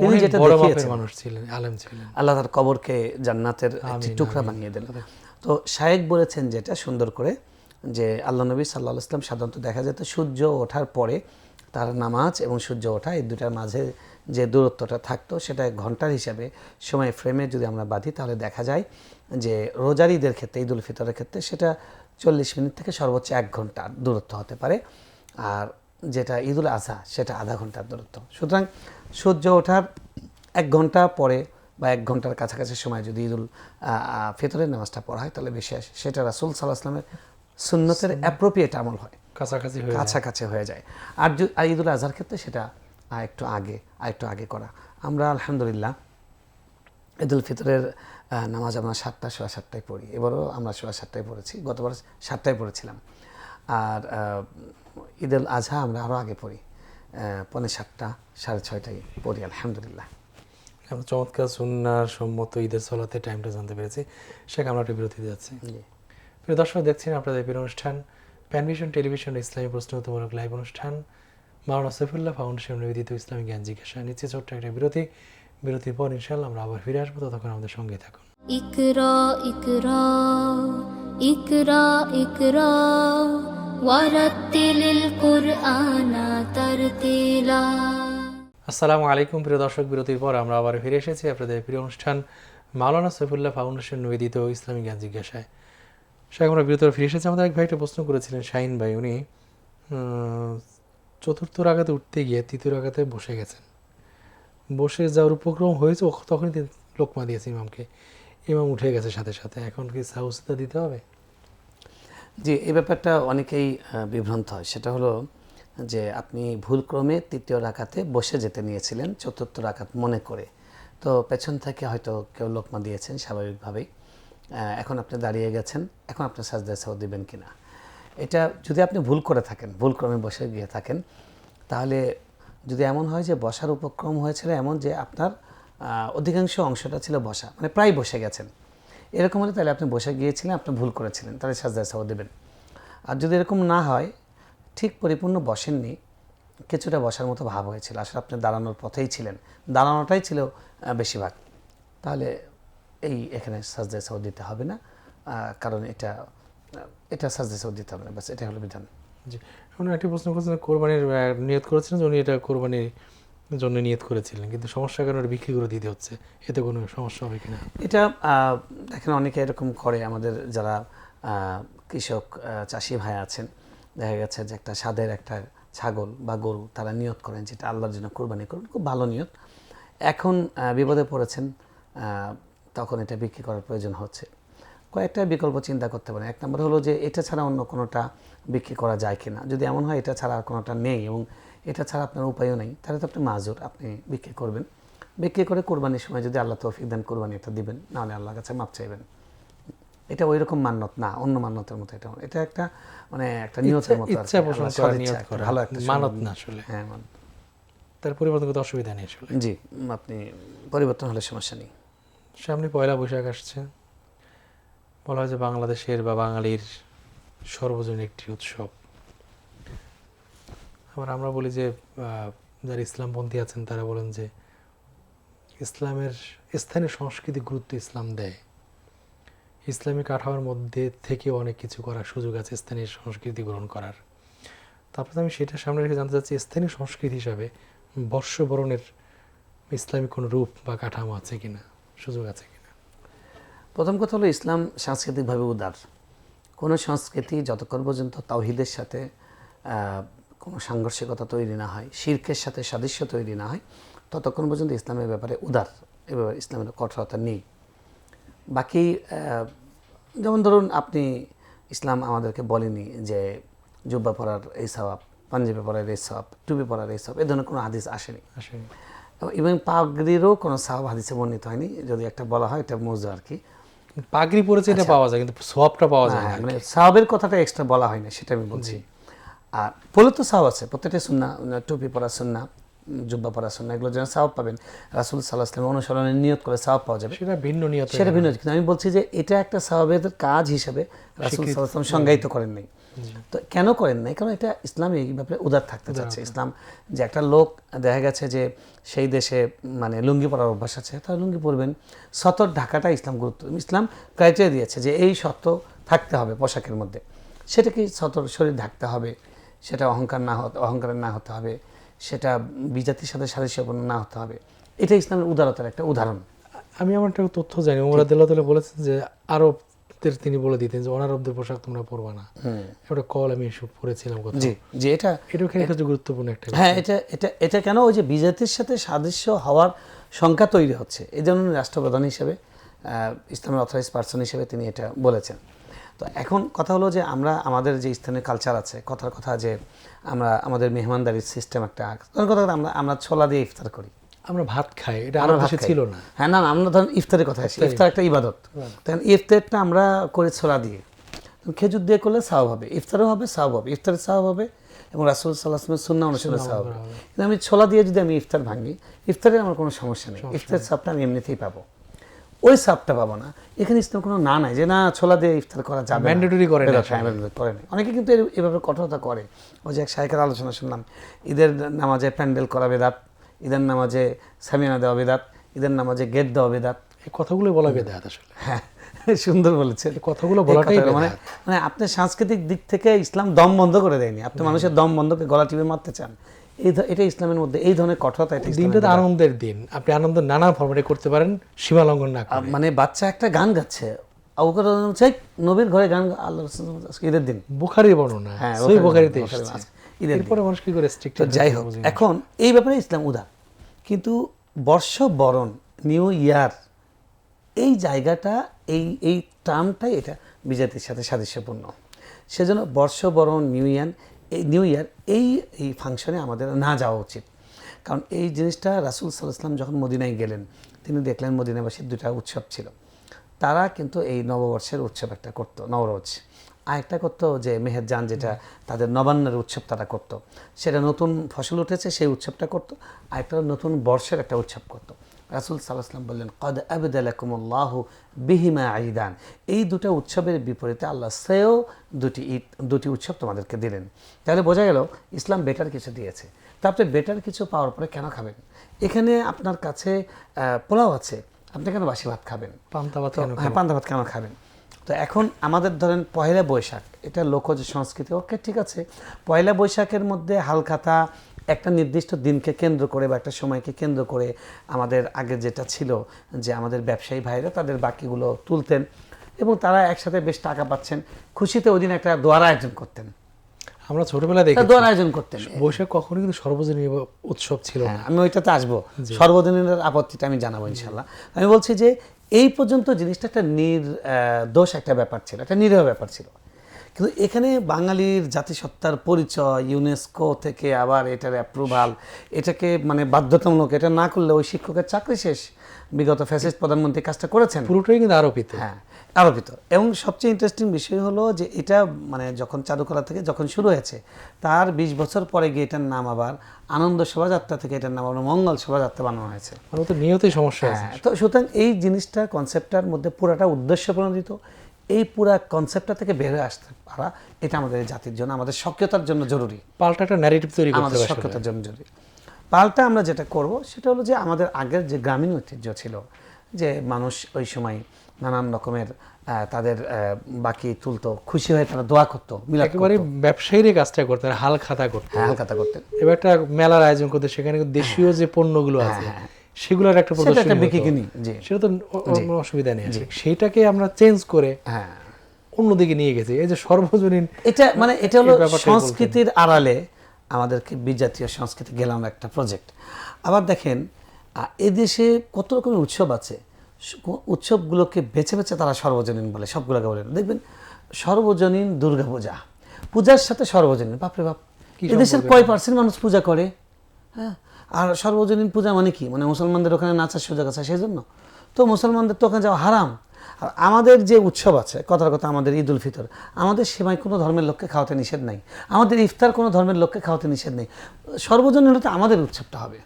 তিনি যেটা দেখিয়েছেন, মানুষ ছিলেন, আলেম ছিলেন, আল্লাহ তার কবরকে জান্নাতের একটি টুকরা বানিয়ে দেন। তো শায়েখ বলেছেন যেটা সুন্দর করে, যে আল্লাহ নবী সাল্লাল্লাহু আলাইহি ওয়াসাল্লাম সাধারণত দেখা যেত সূর্য ওঠার পরে তার নামাজ এবং সূর্য ওঠা এই দুটার মাঝে যে দূরত্বটা থাকতো, সেটা ঘন্টার হিসাবে সময় ফ্রেমে যদি আমরা বাঁধি, তাহলে দেখা যায় যে রোজার ঈদের ক্ষেত্রে, ঈদুল ফিতরের ক্ষেত্রে সেটা 40 মিনিট থেকে সর্বোচ্চ 1 ঘন্টার দূরত্ব হতে পারে, আর যেটা ঈদুল আজহা সেটা আধা ঘন্টার দূরত্ব। সুতরাং সূর্য ওঠার 1 ঘন্টা পরে বা 1 ঘন্টার কাছাকাছি সময় যদি ঈদুল ফিতরের নামাজটা পড়া হয়, তাহলে বেশি আসে, সেটা রাসূল সাল্লাল্লাহু আলাইহি ওয়াসাল্লামের সুন্নতের অ্যাপ্রোপ্রিয়েট আমল হয়, কাছাকাছি হয়ে যায়। আর ঈদুল আজহার ক্ষেত্রে সেটা একটু আগে করা। আমরা আলহামদুলিল্লাহ ঈদুল ফিতরের নামাজ আমরা 7টা, 7:15টায় পড়ি। এবারও আমরা 7:15টায় পড়েছি, গতবার 7টায় পড়েছিলাম। আর ঈদুল আজহা আমরা আরও আগে পড়ি, 7:45, 6:30টায় পড়ি আলহামদুলিল্লাহ। আমরা চমৎকার সুন্নাহ সম্মত ঈদের সালাতে টাইমটা জানতে পেরেছি। সেখানে আমরা একটা বিরতি যাচ্ছি। প্রিয় দর্শক, দেখছেন আপনাদের প্রিয় অনুষ্ঠান প্যানভিশন টেলিভিশন ইসলামী প্রশ্নোত্তরমূলক লাইভ অনুষ্ঠান মাওলানা সৈফুল্লাহ ফাউন্ডেশন নিবেদিত ইসলামী জ্ঞান জিজ্ঞাসা। নিচ্ছে ছোট্ট একটা বিরতির পর ইনশাআল্লাহ আমরা আবার ফিরে আসবো, ততক্ষণ আমাদের সঙ্গেই থাকুন। ইকরা ইকরা ইকরা ইকরা ওয়ারাত্তিলিল কুরআনা তারতিলা। আসসালামু আলাইকুম প্রিয় দর্শক, বিরতির পর আমরা আবার ফিরে এসেছি আপনাদের প্রিয় অনুষ্ঠান মাওলানা সৈফুল্লাহ ফাউন্ডেশন নিবেদিত ইসলামী জ্ঞান জিজ্ঞাসায়। সেখানে আমরা বিরতির ফিরে এসেছি। আমাদের এক ভাই একটা প্রশ্ন করেছিলেন, শাহিন ভাই, উনি 4র্থ রাকাতে উঠতে গিয়ে 3য় রাকাতে বসে গেছেন, বসে যাওয়ার উপক্রম হয়েছে, তখনই তিনি লোকমা দিয়েছে ইমামকে, ইমাম উঠে গেছে সাথে সাথে, এখন কি সাউসিদা দিতে হবে? জি, এই ব্যাপারটা অনেকেই বিভ্রান্ত হয়। সেটা হলো যে আপনি ভুলক্রমে 3য় রাকাতে বসে যেতে নিয়েছিলেন 4র্থ রাকাত মনে করে, তো পেছন থেকে হয়তো কেউ লোকমা দিয়েছেন স্বাভাবিকভাবেই, এখন আপনি দাঁড়িয়ে গেছেন, এখন আপনি সাজদায়ে সাহু দিবেন কিনা, এটা যদি আপনি ভুল করে থাকেন, ভুলক্রমে বসে গিয়ে থাকেন, তাহলে যদি এমন হয় যে বসার উপক্রম হয়েছিল এমন যে আপনার অধিকাংশ অংশটা ছিল বসা, মানে প্রায় বসে গেছেন, এরকম হলে তাহলে আপনি বসে গিয়েছিলেন, আপনি ভুল করেছিলেন, তাহলে সাজদায়ে সাহু দেবেন। আর যদি এরকম না হয়, ঠিক পরিপূর্ণ বসেননি, কিছুটা বসার মতো ভাব হয়েছিল, আসলে আপনি দাঁড়ানোর পথেই ছিলেন, দাঁড়ানোটাই ছিল বেশিরভাগ, তাহলে এখানে সাজদায়ে সাহু দিতে হবে না, কারণ এটা সাজদায়ে সাহু দিতে হবে না, বাস এটা হলো বিধান। জি, উনি একটি প্রশ্ন করেছিলেন, কোরবানির নিয়ত করেছিলেন যে উনি এটা কোরবানির জন্য নিয়ত করেছিলেন, কিন্তু সমস্যার কারণে বিক্রি করে দিতে হচ্ছে, এতে কোনো সমস্যা হবে কিনা? এটা দেখেন অনেকে এরকম করে, আমাদের যারা কৃষক চাষি ভাই আছেন, দেখা গেছে যে একটা স্বাদের একটা ছাগল বা গরু তারা নিয়ত করেন যেটা আল্লাহর জন্য কোরবানি করবেন, খুব ভালো নিয়ত, এখন বিপদে পড়েছেন, তখন এটা বিক্রি করার প্রয়োজন হচ্ছে। কয়েকটা বিকল্প চিন্তা করতে পারেন। 1 নম্বর হলো যে এটা ছাড়া অন্য কোনোটা বিক্রি করা যায় কিনা, যদি এমন হয় এটা ছাড়া আর কোনোটা নেই এবং এটা ছাড়া আপনার উপায়ও নেই, তাহলে তো আপনি মাজুর, আপনি বিক্রি করবেন। বিক্রি করে কোরবানির সময় যদি আল্লাহ তৌফিক দেন কোরবানি এটা দিবেন, নাহলে আল্লাহর কাছে মাপ চাইবেন। এটা ওই রকম মান্যত না, অন্য মান্যতের মতো এটা এটা একটা মানে একটা নিয়তের মতো, ইচ্ছা পোষণ করা, নিয়ত করা, ভালো একটা মানত না আসলে। হ্যাঁ মানত। তার পরিবর্তন করতে অসুবিধা নেই আসলে। জি, আপনি পরিবর্তন হলে সমস্যা নেই। সামনে পয়লা বৈশাখ আসছে, বলা হয় যে বাংলাদেশের বা বাঙালির সর্বজনীন একটি উৎসব। আবার আমরা বলি যে যারা ইসলামপন্থী আছেন তারা বলেন যে ইসলামের স্থানীয় সংস্কৃতি গুরুত্ব ইসলাম দেয়, ইসলামী কাঠামোর মধ্যে থেকে অনেক কিছু করার সুযোগ আছে স্থানীয় সংস্কৃতি গ্রহণ করার। তারপরে আমি সেটা সামনে রেখে জানতে চাচ্ছি, স্থানীয় সংস্কৃতি হিসাবে বর্ষবরণের ইসলামিক কোনো রূপ বা কাঠামো আছে কিনা, সুযোগ আছে কিনা? প্রথম কথা হলো ইসলাম সাংস্কৃতিকভাবে উদার। কোনো সংস্কৃতি যতক্ষণ পর্যন্ত তাওহীদের সাথে কোনো সাংঘর্ষিকতা তৈরি না হয়, শিরকের সাথে সাদৃশ্য তৈরি না হয়, ততক্ষণ পর্যন্ত ইসলামের ব্যাপারে উদার, এ ব্যাপারে ইসলামের কঠোরতা নেই। বাকি যেমন ধরুন আপনি, ইসলাম আমাদেরকে বলেনি যে জুব্বা পরার এই সওয়াব, পাঞ্জাবি পরার এই সওয়াব, টুপি পরার এই সওয়াব, এ ধরনের কোনো হাদিস আসেনি। এবং পাগড়িরও কোনো সওয়াব হাদিসে বর্ণিত হয়নি, যদি একটা বলা হয় এটা মৌজু আর কি। পাগড়ি পরেছে এটা পাওয়া যায়, কিন্তু সওয়াবটা পাওয়া যায় না, মানে সওয়াবের কথাটা এক্সট্রা বলা হয় না, সেটা আমি বলছি। আর পড়লে তো সওয়াব আছে, প্রত্যেকটা সুন্নাহ, টুপি পরা সুন্নাহ, জুব্বা পরা সুন্নাহ, এগুলো যেন সওয়াব পাবেন, রাসূল সাল্লাল্লাহু আলাইহি ওয়াসাল্লাম অনুসরণের নিয়ত করে সওয়াব পাওয়া যাবে, সেটা ভিন্ন নিয়ত, সেটা ভিন্ন। কিন্তু আমি বলছি যে এটা একটা সওয়াবের কাজ হিসেবে রাসূল সাল্লাল্লাহু আলাইহি ওয়াসাল্লাম সংজ্ঞায়িত করেন নাই। তো কেন করেন নাই? কারণ এটা ইসলাম এই ব্যাপারে উদার থাকতে চাচ্ছে। ইসলাম যে একটা লোক দেখা গেছে যে সেই দেশে মানে লুঙ্গি পরার অভ্যাস আছে, তাহলে লুঙ্গি পরবেন। সতর ঢাকাটা ইসলাম গুরুত্ব, ইসলাম ক্রাইটেরিয়া দিয়েছে যে এই সত্য থাকতে হবে পোশাকের মধ্যে, সেটা কি সতর শরীর ঢাকতে হবে, সেটা অহংকারের না হতে হবে, সেটা বিজাতির সাথে সাদৃশ্যপূর্ণ না হতে হবে। এটা ইসলামের উদারতার একটা উদাহরণ। আমি আমার একটা তথ্য জানি, ওমর রাদিয়াল্লাহু তাআলা বলেছেন যে আরবদের তিনি বলে দিতেন যে অনারবদের পোশাক তোমরা পরবা না। একটা কল আমি পড়েছিলাম কোথাও। জি জি, এটাও একটা গুরুত্বপূর্ণ একটা। হ্যাঁ, এটা কেন, ওই যে বিজাতির সাথে সাদৃশ্য হওয়ার সংখ্যা তৈরি হচ্ছে, এই জন্য রাষ্ট্রপ্রধান হিসেবে, ইসলামের অথরাইজ পার্সন হিসেবে তিনি এটা বলেছেন। তো এখন কথা হলো যে আমরা আমাদের যে স্থানীয় কালচার আছে, কথার কথা যে আমরা আমাদের মেহমানদারির সিস্টেম একটা, কথা আমরা ছোলা দিয়ে ইফতার করি, আমরা ভাত খাই, এটা আরব দেশে ছিল না। হ্যাঁ, না আমরা ধরেন ইফতারের কথা আসি, ইফতার একটা ইবাদত, তখন ইফতারটা আমরা করি ছোলা দিয়ে, খেজুর দিয়ে করলে সওয়াব হবে, ইফতারও হবে, সওয়াব হবে, ইফতারের সওয়াব হবে এবং রাসূল সাল্লাল্লাহু আলাইহি ওয়াসাল্লামের সুন্নাহ অনুসারে সওয়াব হবে। কিন্তু আমি ছোলা দিয়ে যদি আমি ইফতার ভাঙি, ইফতারে আমার কোনো সমস্যা নেই, ইফতারের সওয়াবটা আমি এমনিতেই পাবো, ওই সওয়াবটা পাবো না। এখানে ইসলাম কোনো না নাই যে না ছোলা দিয়ে ইফতার করা যাবে, ম্যান্ডেটরি করে না, করে না। অনেকে কিন্তু এভাবে কঠোরতা করে। ওই যে এক শায়েখের আলোচনা শুনলাম, ঈদের নামাজে প্যান্ডেল করা বেদাত, ঈদের নামাজে সামিয়ানা দেওয়া বেদাত, ঈদের নামাজে গেট দেওয়া বেদাত। এই কথাগুলো বলা বেদাত আসলে। হ্যাঁ, সুন্দর বলেছেন, কথাগুলো বলাটাই মানে আপনার সাংস্কৃতিক দিক থেকে ইসলাম দম বন্ধ করে দেয়নি। আপনি মানুষের দম বন্ধ করে গলা টিপে মারতে চান, এটা ইসলামের মধ্যে এই ধরনের কঠোরতা। এটা দিনটা তো আনন্দের দিন, আপনি আনন্দ নানা ফরম্যাটে করতে পারেন, সীমা লঙ্ঘন না করে। মানে বাচ্চা একটা গান গাচ্ছে, নবীর ঘরে গান, আল্লাহ ঈদের দিন, বুখারীর বর্ণনা, সহিহ বুখারীতে এসেছে ঈদের পরে মানুষ কি করে স্ট্রিক্ট। যাই হোক, এখন এই ব্যাপারে ইসলাম উদার, কিন্তু বর্ষবরণ, নিউ ইয়ার, এই জায়গাটা, এই টার্মটাই এটা বিজাতির সাথে সাদৃশ্যপূর্ণ। সেজন্য বর্ষবরণ, নিউ ইয়ার এই ফাংশনে আমাদের না যাওয়া উচিত। কারণ এই জিনিসটা রাসূল সাল্লাল্লাহু আলাইহি ওয়াসাল্লাম যখন মদিনায় গেলেন, তিনি দেখলেন মদিনাবাসীর দুটা উৎসব ছিল। তারা কিন্তু এই নববর্ষের উৎসব একটা করতো, নওরোজ, আর একটা করতো যে মেহেরজান, যেটা তাদের নবান্নের উৎসব তারা করতো, সেটা নতুন ফসল উঠেছে সেই উৎসবটা করতো, আর একটা নতুন বর্ষের একটা উৎসব করতো। রাসূল সাল্লাল্লাহু আলাইহি ওয়াসাল্লাম বললেন, কদ আবদালাকুমুল্লাহু বিহিমা ঈদান, এই দুটো উৎসবের বিপরীতে আল্লাহ শ্রেয় দুটি উৎসব তোমাদেরকে দিলেন। তাহলে বোঝা গেল ইসলাম বেটার কিছু দিয়েছে। তা আপনি বেটার কিছু পাওয়ার পরে কেন খাবেন? এখানে আপনার কাছে পোলাও আছে, আপনি কেন বাসি ভাত খাবেন? পান্তা ভাত কেন খাবেন? তো এখন আমাদের ধরেন পয়লা বৈশাখ, এটা লোকজ সংস্কৃতি, ওকে ঠিক আছে, পয়লা বৈশাখের মধ্যে হালখাতা একটা নির্দিষ্ট দিনকে কেন্দ্র করে বা একটা সময়কে কেন্দ্র করে আমাদের আগে যেটা ছিল যে আমাদের ব্যবসায়ী ভাইরা তাদের বাকিগুলো তুলতেন এবং তারা একসাথে বেশ টাকা পাচ্ছেন, খুশিতে ওই দিন একটা দোয়ার আয়োজন করতেন। আমরা ছোটবেলায় দেখি দোয়ার আয়োজন করতেন। বৈশাখ কখনো কিন্তু সর্বজনীন উৎসব ছিল না। আমি ওইটাতে আসবো, সর্বজনীনের আপত্তিটা আমি জানাবো ইনশাল্লাহ। আমি বলছি যে এই পর্যন্ত জিনিসটা একটা নির্দোষ একটা ব্যাপার ছিল, একটা নিরীহ ব্যাপার ছিল, কিন্তু এখানে বাঙালির জাতিসত্তার পরিচয়, ইউনেস্কো থেকে আবার এটার অ্যাপ্রুভাল, এটাকে মানে বাধ্যতামূলক, এটা না করলে ওই শিক্ষকের চাকরি শেষ। বিগত ফ্যাসিস্ট প্রধানমন্ত্রী কাজটা করেছেন, পুরোটাই কিন্তু আরোপিত। হ্যাঁ, আরোপিত। এবং সবচেয়ে ইন্টারেস্টিং বিষয় হলো যে এটা মানে যখন চারুকলা থেকে যখন শুরু হয়েছে তার 20 বছর পরে গিয়ে এটার নাম আবার আনন্দ শোভাযাত্রা থেকে এটার নাম আবার মঙ্গল শোভাযাত্রা বানানো হয়েছে। মানে তো নিয়তই সমস্যা আছে। হ্যাঁ, তো সুতরাং এই জিনিসটা কনসেপ্টটার মধ্যে পুরাটা উদ্দেশ্য প্রণোদিত। এই পুরা কনসেপ্টটা থেকে বের হয়ে আসতে পারা এটা আমাদের এই জাতির জন্য, আমাদের সক্রিয়তার জন্য জরুরি, পাল্টা একটা ন্যারেটিভ তৈরি করতে আমাদের হবে আসলে। সক্রিয়তার জন্য জরুরি। পাল্টা আমরা যেটা করব সেটা হলো যে আমাদের আগের যে গ্রামীণ ঐতিহ্য ছিল, যে মানুষ ওই সময় নানান রকমের তাদের বাকি তুলতো, খুশি হয়ে তারা দোয়া করতো, মিলাদ একেবারে করতো। ব্যবসায়ীর এই কাজটা করতেন, হাল খাতা করতেন। হ্যাঁ, হালখাতা করতেন। এবার একটা মেলার আয়োজন করতে, সেখানে কিন্তু দেশীয় যে পণ্যগুলো আছে সেগুলোর একটা সেটা প্রদর্শনী একটা হতো। বিকিনি, জি, সেটা তো কোনো অসুবিধা নেই। সেইটাকে আমরা চেঞ্জ করে হ্যাঁ, অন্যদিকে নিয়ে গেছি। এই যে সর্বজনীন, এটা মানে এটা হলো এই ব্যাপারটাই সংস্কৃতির আড়ালে আমাদেরকে বিজাতীয় সংস্কৃতি গেলাম একটা প্রজেক্ট। আবার দেখেন এদেশে কত রকমের উৎসব আছে, উৎসবগুলোকে বেছে বেছে তারা সর্বজনীন বলে, সবগুলোকে বলে না। দেখবেন সর্বজনীন দুর্গা পূজা, পূজার সাথে সর্বজনীন, বাপরে বাপ, এদেশের কয় পার্সেন্ট মানুষ পূজা করে? হ্যাঁ, আর সর্বজনীন পূজা মানে কি? মানে মুসলমানদের ওখানে নাচার সুযোগ আছে সেই জন্য? তো মুসলমানদের তো ওখানে যাওয়া হারাম। আর আমাদের যে উৎসব আছে, কথার কথা আমাদের ঈদ উল ফিতর, আমাদের সেমাই কোনো ধর্মের লোককে খাওয়াতে নিষেধ নাই, আমাদের ইফতার কোনো ধর্মের লোককে খাওয়াতে নিষেধ নেই। সর্বজনীন হলে তো আমাদের উৎসবটা হবে।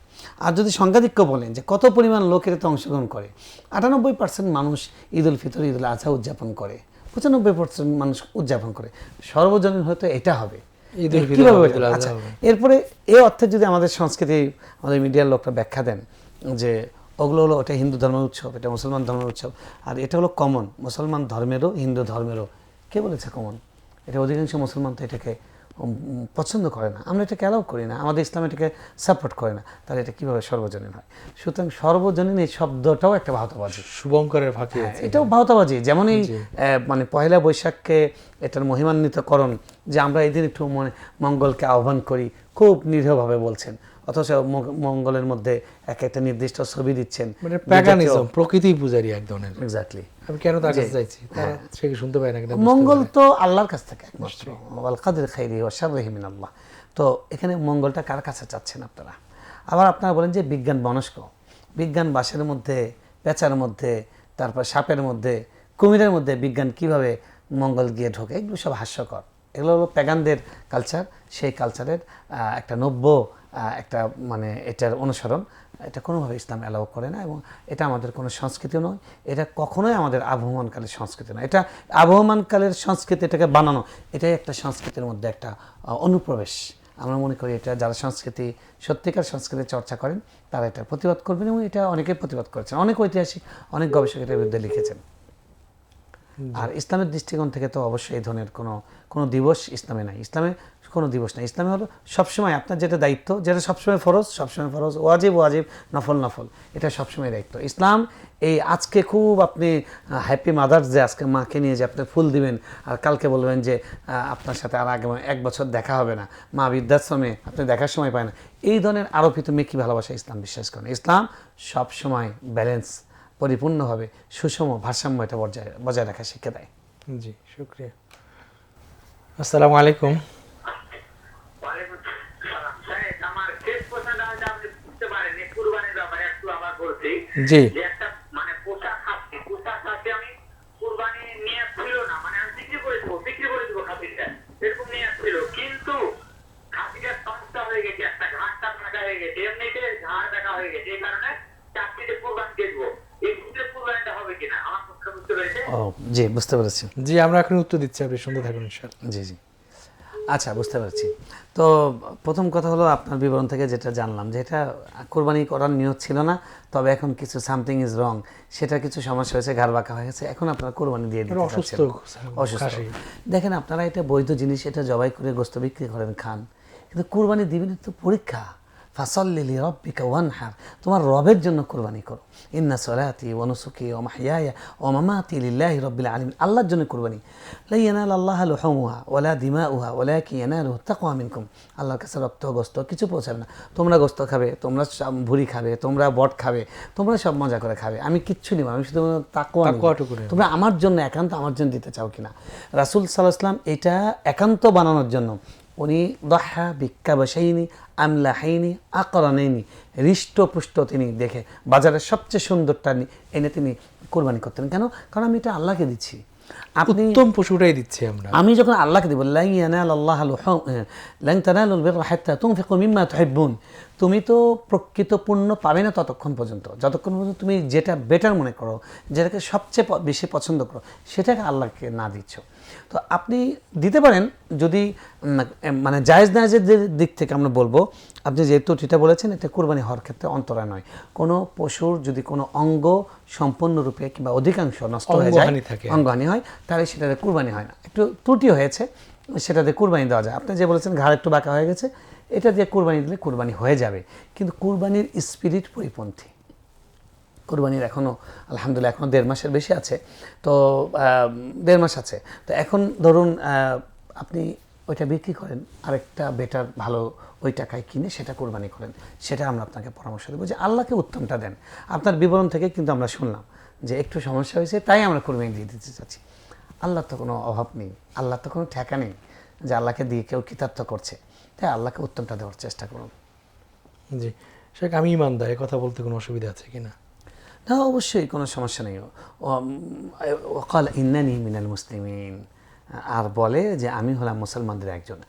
আর যদি সংখ্যাধিক্য বলেন যে কত পরিমাণ লোক এটাতে অংশগ্রহণ করে, 98% মানুষ ঈদ উল ফিতর, ঈদ উল আজহা উদযাপন করে, 95% মানুষ উদযাপন করে। সর্বজনীন হয়তো এটা হবে। ঈদ উল ফিতর, কিভাবে? ঈদ উল আজহা আচ্ছা, হবে। এরপরে এই অর্থে যদি আমাদের সংস্কৃতি, আমাদের মিডিয়ার লোকরা ব্যাখ্যা দেন যে ওগুলো হলো ওটা হিন্দু ধর্মের উৎসব, এটা মুসলমান ধর্মের উৎসব, আর এটা হলো কমন মুসলমান ধর্মেরও হিন্দু ধর্মেরও, কে বলেছে কমন? এটা অধিকাংশ মুসলমান তো এটাকে পছন্দ করে না, আমরা এটাকে অ্যালাউ করি না, আমাদের ইসলাম এটাকে সাপোর্ট করে না, তাহলে এটা কীভাবে সর্বজনীন হয়? সুতরাং সর্বজনীন এই শব্দটাও একটা ভাওতাবাজি, শুভঙ্করের ফাঁকি আছে। এটাও ভাওতাবাজি। যেমন এই মানে পয়লা বৈশাখকে এটার মহিমান্বিতকরণ, যে আমরা এই দিন একটু মঙ্গলকে আহ্বান করি, খুব নিরীহভাবে বলছেন, অথচ মঙ্গলের মধ্যে একটা নির্দিষ্ট ছবি দিচ্ছেন, মানে প্যাগানিজম, প্রকৃতি পূজারি এক ধরনের। এক্স্যাক্টলি। আমি কেন তার কাছে যাইছি, তারা সে কি শুনতে পায় না? কিন্তু মঙ্গল তো আল্লাহর কাছ থেকে একমাত্র, ওয়াল কাদির খাইরি ওয়া শাররিহি মিনাল্লাহ। তো এখানে মঙ্গলটা কার কাছে চাচ্ছেন আপনারা? আবার আপনারা বলেন যে বিজ্ঞান মনস্ক, বিজ্ঞান বাঁশের মধ্যে, পেঁচার মধ্যে, তারপর সাপের মধ্যে, কুমিরের মধ্যে বিজ্ঞান কিভাবে মঙ্গল গিয়ে ঢোকে, এগুলো সব হাস্যকর। এগুলো হলো প্যাগানদের কালচার, সেই কালচারের একটা নব্য একটা মানে এটার অনুসরণ, এটা কোনোভাবে ইসলাম অ্যালাউ করে না, এবং এটা আমাদের কোনো সংস্কৃতি নয়, এটা কখনোই আমাদের আবহমানকালের সংস্কৃতি নয়। এটা আবহমানকালের সংস্কৃতি, এটাকে বানানো, এটাই একটা সংস্কৃতির মধ্যে একটা অনুপ্রবেশ। আমরা মনে করি এটা যারা সংস্কৃতি, সত্যিকার সংস্কৃতি চর্চা করেন তারা এটা প্রতিবাদ করবেন, এবং এটা অনেকে প্রতিবাদ করেছেন, অনেক ঐতিহাসিক, অনেক গবেষক এটার বিরুদ্ধে লিখেছেন। আর ইসলামের দৃষ্টিকোণ থেকে তো অবশ্যই এই ধরনের কোনো দিবস ইসলামে নাই, ইসলামে কোনো দিবস নাই। ইসলামে হলো সবসময় আপনার যেটা দায়িত্ব, যেটা সবসময় ফরজ, সবসময় ফরজ, ওয়াজিব ওয়াজিব, নফল নফল, এটা সবসময় দায়িত্ব। ইসলাম এই আজকে খুব আপনি হ্যাপি মাদার্স ডে, আজকে মাকে নিয়ে যে আপনি ফুল দিবেন, আর কালকে বলবেন যে আপনার সাথে আর আগে 1 বছর দেখা হবে না, মা বৃদ্ধাশ্রমে আপনি দেখার সময় পায় না, এই ধরনের আরোপিত মেকি ভালোবাসা ইসলাম বিশ্বাস করেন। ইসলাম সবসময় ব্যালেন্স, পরিপূর্ণভাবে সুষম ভারসাম্য এটা বজায় রাখা শিখে দেয়। জি, শুকরিয়া। আসসালামু আলাইকুম। জি, মানে পোশাক খাচ্ছি আমি, কুরবানি নিয়ে ছিল না, মানে আমি বিক্রি করে দেবো খাসিটা, এরকম নিয়ে ছিল, কিন্তু খাসিটা সমস্যা হয়ে গেছে, একটা ঘাটটা ফাঁকা হয়ে গেছে, এমনিতে ঝাড় দেখা হয়ে গেছে, এই কারণে চাকরিতে কুরবানি দেখবো, এই কুরবানিটা হবে কিনা আমার প্রশ্ন বুঝতে পেরেছে? ও জি, বুঝতে পেরেছি। জি, আমরা এখন উত্তর দিচ্ছি, আপনি শুনতে থাকুন ইনশাআল্লাহ। জি জি, আচ্ছা, বুঝতে পারছি। তো প্রথম কথা হলো আপনার বিবরণ থেকে যেটা জানলাম যে এটা কোরবানি করার নিয়ত ছিল না, তবে এখন কিছু সামথিং ইজ রং, সেটা কিছু সমস্যা হয়েছে, ঘাড় বাঁকা হয়ে গেছে, এখন আপনারা কোরবানি দিয়ে দিতে অসুস্থ চাচ্ছেন। অসুস্থ। দেখেন, আপনারা এটা বৈধ জিনিস, এটা জবাই করে গোস্ত বিক্রি করেন, খান, কিন্তু কোরবানি দিবেন তো পরীক্ষা, ফাসাল্লি লিরাব্বিকা ওয়ানহার, তোমার রবের জন্য কুরবানি করো। ইন্না সলাতি ওয়া নুসুকি ওয়া মাহইয়ায়া ওয়া মামাতি লিল্লাহি রাব্বিল আলামিন, আল্লাহর জন্য কুরবানি। লা ইয়ানালাল্লাহু লুহুমুহা ওয়ালা দিমাউহা ওয়ালাকিন ইয়ানালুহু তাকওয়া মিনকুম, আল্লাহর কাছে রক্ত গোশত কিছু পৌঁছাবে না। তোমরা গোশত খাবে, তোমরা ভুঁড়ি খাবে, তোমরা বট খাবে, তোমরা সব মজা করে খাবে, আমি কিচ্ছু নিব, আমি শুধু তাকওয়াটুকু নেব। তোমরা আমার জন্য একান্ত আমার জন্য দিতে চাও কিনা। রাসূল সাল্লাল্লাহু আলাইহি ওয়াসাল্লাম এটা একান্ত বানানোর জন্য উনি দহা বিক্কাবাশাইনি আমলাহাইনি আকরানাইনি, হৃষ্টপুষ্ট তিনি দেখে বাজারের সবচেয়ে সুন্দরটা এনে তিনি কোরবানি করতেন। কেন? কারণ আমি এটা আল্লাহকে দিচ্ছি। আপনি উত্তম পশুটাই দিচ্ছি আমরা। আমি যখন আল্লাহকে দিব, লান ইয়ানালাল্লাহা লান তানালুল বিররা হাত্তা তুনফিকু মিম্মা তুহিব্বুন, তুমি তো প্রকৃত পুণ্য পাবে না ততক্ষণ পর্যন্ত যতক্ষণ পর্যন্ত তুমি যেটা বেটার মনে করো, যেটাকে সবচেয়ে বেশি পছন্দ করো, সেটাকে আল্লাহকে না দিচ্ছ। তো আপনি দিতে পারেন যদি মানে জায়েজ নায়েজের দিক থেকে আমরা বলবো, আপনি যেহেতু এটা বলেছেন এটা কুরবানি হওয়ার ক্ষেত্রে অন্তরায় নয়। কোনো পশুর যদি কোনো অঙ্গ সম্পূর্ণরূপে কিংবা অধিকাংশ নষ্ট হয়ে যায়, অঙ্গহানি হয়, তাহলে সেটাতে কুরবানি হয় না। একটু ত্রুটি হয়েছে, সেটাতে কুরবানি দেওয়া যায়। আপনি যে বলেছেন ঘাড় একটু বাঁকা হয়ে গেছে, এটা দিয়ে কুরবানি দিলে কুরবানি হয়ে যাবে। কিন্তু কুরবানির স্পিরিট পরিপন্থী। কুরবানির এখনও আলহামদুলিল্লাহ এখনও 1.5 মাসের বেশি আছে, তো 1.5 মাস আছে। তো এখন ধরুন আপনি ওইটা বিক্রি করেন, আরেকটা বেটার ভালো ওই টাকায় কিনে সেটা কুরবানি করেন। সেটা আমরা আপনাকে পরামর্শ দেবো যে আল্লাহকে উত্তমটা দেন। আপনার বিবরণ থেকে কিন্তু আমরা শুনলাম যে একটু সমস্যা হয়েছে তাই আমরা কুরবানি দিয়ে দিতে চাচ্ছি। আল্লাহর তো কোনো অভাব নেই, আল্লাহর তো কোনো ঠেকা নেই যে আল্লাহকে দিয়ে কেউ কৃতার্থ করছে, তাই আল্লাহকে উত্তমটা দেওয়ার চেষ্টা করুন। জি শেখ, আমি ইমানদার, কথা বলতে কোনো অসুবিধা আছে কিনা? না, অবশ্যই কোনো সমস্যা নেই। ওয়াকাল ইন্নানি মিনাল মুসলিমিন, আর বলে যে আমি হলাম মুসলমানদের একজন।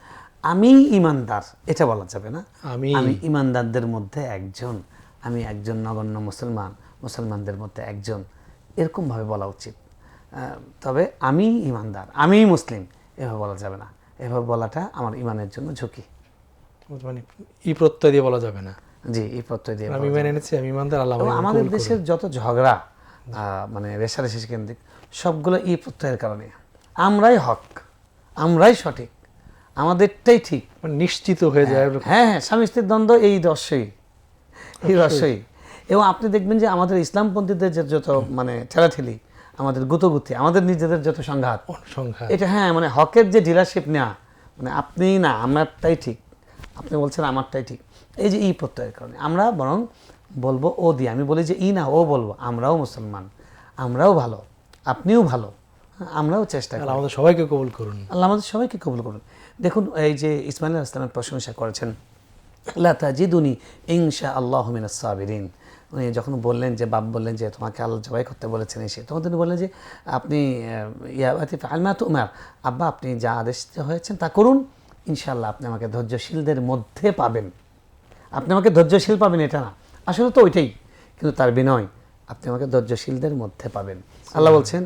আমি ইমানদার এটা বলা যাবে না, আমি ইমানদারদের মধ্যে একজন, আমি একজন নগণ্য মুসলমান, মুসলমানদের মধ্যে একজন, এরকমভাবে বলা উচিত। তবে আমি ইমানদার, আমি মুসলিম, এভাবে বলা যাবে না। এভাবে বলাটা আমার ইমানের জন্য ঝুঁকি। মানে ই প্রত্যয় দিয়ে বলা যাবে না। জি, এই প্রত্যয় দিয়ে আমি মেনে নিচ্ছি, আমি ইমানদার, আল্লাহ আমাদের দেশের যত ঝগড়া মানে রেষারেষি কেন্দ্রিক সবগুলো ই প্রত্যয়ের কারণে। আমরাই হক, আমরাই সঠিক, আমাদেরটাই ঠিক নিশ্চিত হয়ে যায়। হ্যাঁ হ্যাঁ, স্বামী স্ত্রীর দ্বন্দ্ব এই রস্যই। এবং আপনি দেখবেন যে আমাদের ইসলামপন্থীদের যে যত মানে ঠেলাঠেলি, আমাদের গুতগুতি, আমাদের নিজেদের যত সংঘাত, এটা হ্যাঁ মানে হকের যে ডিলারশিপ নেওয়া, মানে আপনি না আমারটাই ঠিক, আপনি বলছেন আমারটাই ঠিক, এই যে ই প্রত্যয়ের কারণে আমরা বরং বলবো ও দিয়ে। আমি বলি যে ই না ও বলবো, আমরাও মুসলমান, আমরাও ভালো, আপনিও ভালো, আমরাও চেষ্টা করি। আমাদের সবাইকে কবুল করুন, আল্লাহ আমাদের সবাইকে কবুল করুন। দেখুন এই যে ইসমাইল আলাইহিস সালামের প্রশংসা করেছেন, লা তাজিদুনি ইনশা আল্লাহু মিনাস সাবিরিন। উনি যখন বললেন যে বাপ বললেন যে তোমাকে আল্লাহ জবাই করতে বলেছেন এসে, তখন তিনি বললেন যে আপনি ইয়াতি ফালমা তুমার, আব্বা আপনি যা আদেশ হয়েছেন তা করুন, ইনশাআল্লাহ আপনি আমাকে ধৈর্যশীলদের মধ্যে পাবেন। আপনি আমাকে ধৈর্যশীল পাবেন এটা না, আসলে তো ওইটাই, কিন্তু তার বিনয় আপনি আমাকে ধৈর্যশীলদের মধ্যে পাবেন। আল্লাহ বলছেন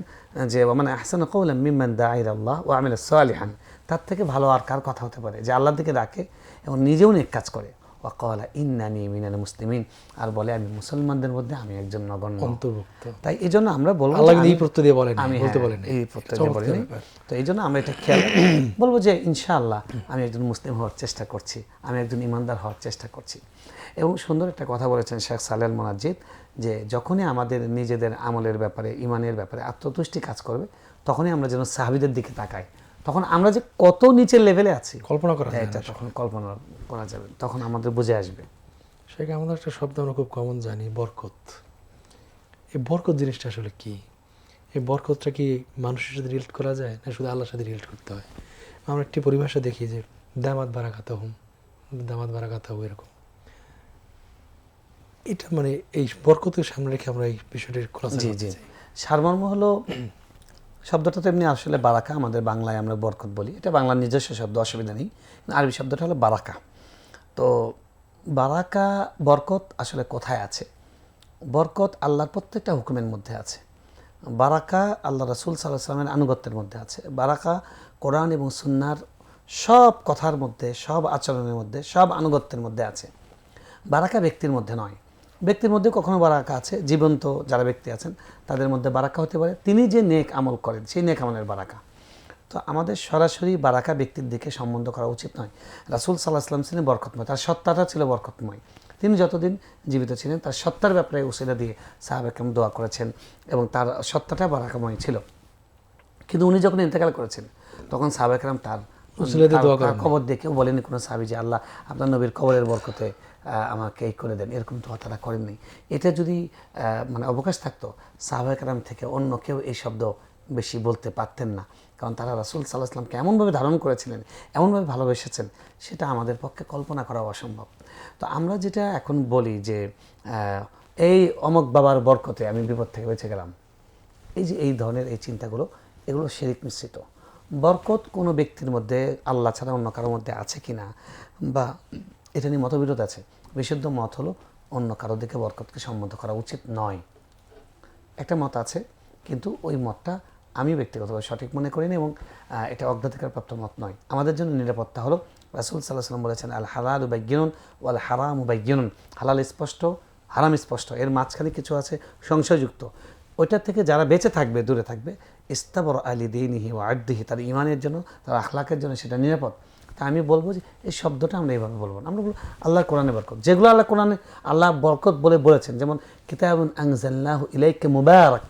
যে মানে আহসানু কাওলাম মিম্মান দাআ ইলাল্লাহ ওয়া আমিলা সালিহান, তার থেকে ভালো আর কার কথা হতে পারে যে আল্লাহর দিকে ডাকে এবং নিজেও নেক কাজ করে। ওয়া ক্বালা ইন্নানি মিনাল মুসলিমিন, আর বলে আমি মুসলমানদের মধ্যে আমি একজন নগণ্য অন্তর্ভুক্ত। তাই এই জন্য আমরা বলবো আল্লাহ এই প্রত্যয় দিয়ে বলেন, আমি বলতে বলেন এই প্রত্যয় দিয়ে বলেন। তো এই জন্য আমরা এটা খেয়াল বলবো যে ইনশাআল্লাহ আমি একজন মুসলিম হওয়ার চেষ্টা করছি, আমি একজন ইমানদার হওয়ার চেষ্টা করছি। এবং সুন্দর একটা কথা বলেছেন শেখ সালেহ আল মুনাজ্জিদ যে যখনই আমাদের নিজেদের আমলের ব্যাপারে, ইমানের ব্যাপারে আত্মতুষ্টি কাজ করবে, তখনই আমরা যেন সাহাবীদের দিকে তাকাই, তখন আমরা যে কত নিচের লেভেলে আছি কল্পনা করা যায়, এটা তখন কল্পনা করা যাবে, তখন আমাদের বুঝে আসবে। সেটা আমাদের একটা শব্দ আমরা খুব কমন জানি, বরকত। এই বরকত জিনিসটা আসলে কি? এই বরকতটা কি মানুষের সাথে রিলেট করা যায় না শুধু আল্লাহর সাথে রিলেট করতে হয়? আমরা একটি পরিভাষা দেখি যে দামাত বারাকাতাহুম, দামাত বারাকাতাহু, এরকম। এটা মানে এই বরকতের সামনে রেখে আমরা এই বিষয়টির খোলাসা করতে চাই। সারমর্ম হলো শব্দটা তো এমনি আসলে বারাকা, আমাদের বাংলায় আমরা বরকত বলি, এটা বাংলার নিজস্ব শব্দ, অসুবিধা নেই। আরবি শব্দটা হলো বারাকা। তো বারাকা বরকত আসলে কোথায় আছে? বরকত আল্লাহর প্রত্যেকটা হুকুমের মধ্যে আছে। বারাকা আল্লাহ রাসূল সাল্লাল্লাহু আলাইহি ওয়াসাল্লামের আনুগত্যের মধ্যে আছে। বারাকা কোরআন এবং সুন্নাহর সব কথার মধ্যে, সব আচরণের মধ্যে, সব আনুগত্যের মধ্যে আছে। বারাকা ব্যক্তির মধ্যে নয়। ব্যক্তির মধ্যে কখনো বারাকা আছে, জীবন্ত যারা ব্যক্তি আছেন তাদের মধ্যে বারাকা হতে পারে, তিনি যে নেক আমল করেন সেই নেক আমলের বারাকা। তো আমাদের সরাসরি বারাকা ব্যক্তির দিকে সম্বন্ধ করা উচিত নয়। রাসূল সাল্লাল্লাহু আলাইহি ওয়াসাল্লাম ছিলেন বরকতময়, তার সত্তাটা ছিল বরকতময়। তিনি যতদিন জীবিত ছিলেন তার সত্তার ব্যাপারে উসিলা দিয়ে সাহাবায়ে কেরাম দোয়া করেছেন এবং তার সত্তাটা বারাকাময় ছিল। কিন্তু উনি যখন ইন্তেকাল করেছেন তখন সাহাবায়ে কেরাম তার উসিলা দিয়ে দোয়া করেন। কবর দেখে বলেনি কোনো সাহাবী যে আল্লাহ আপনার নবীর কবরের বরকতে আমাকে এই করে দেন, এরকম দোয়া তারা করেননি। এটা যদি মানে অবকাশ থাকতো সাহাবায়ে কেরাম থেকে অন্য কেউ এই শব্দ বেশি বলতে পারতেন না, কারণ তারা রাসূল সাল্লাল্লাহু আলাইহি ওয়াসাল্লামকে এমনভাবে ধারণ করেছিলেন, এমনভাবে ভালোবেসেছেন, সেটা আমাদের পক্ষে কল্পনা করা অসম্ভব। তো আমরা যেটা এখন বলি যে এই অমক বাবার বরকতে আমি বিপদ থেকে বেঁচে গেলাম, এই যে এই ধরনের এই চিন্তাগুলো, এগুলো শিরক মিশ্রিত। বরকত কোনো ব্যক্তির মধ্যে আল্লাহ ছাড়া অন্য কারোর মধ্যে আছে কিনা বা এটা নিয়ে মতবিরোধ আছে। বিশুদ্ধ মত হলো অন্য কারোর দিকে বরকতকে সম্বোধন করা উচিত নয়। একটা মত আছে, কিন্তু ওই মতটা আমি ব্যক্তিগতভাবে সঠিক মনে করিনি এবং এটা অগ্রাধিকারপ্রাপ্ত মত নয়। আমাদের জন্য নিরাপত্তা হলো রাসূল সাল্লাল্লাহু আলাইহি ওয়াসাল্লাম বলেছেন আল হালালু বাইয়িনুন ওয়াল হারামু বাইয়িনুন, হালাল স্পষ্ট, হারাম স্পষ্ট, এর মাঝখানে কিছু আছে সংশয়যুক্ত। ওইটার থেকে যারা বেঁচে থাকবে, দূরে থাকবে, ইস্তাবর আলী দীনিহি ওয়া আরদিহি, তার ইমানের জন্য, তার আখলাকের জন্য সেটা নিরাপদ। তা আমি বলবো যে এই শব্দটা আমরা এইভাবে বলবো না, আমরা বলবো আল্লাহর কোরআনে বরকত, যেগুলো আল্লাহ কোরআনে আল্লাহ বরকত বলে বলেছেন, যেমন কিতাবুন আনজালনাহু ইলাইকা মুবারাক,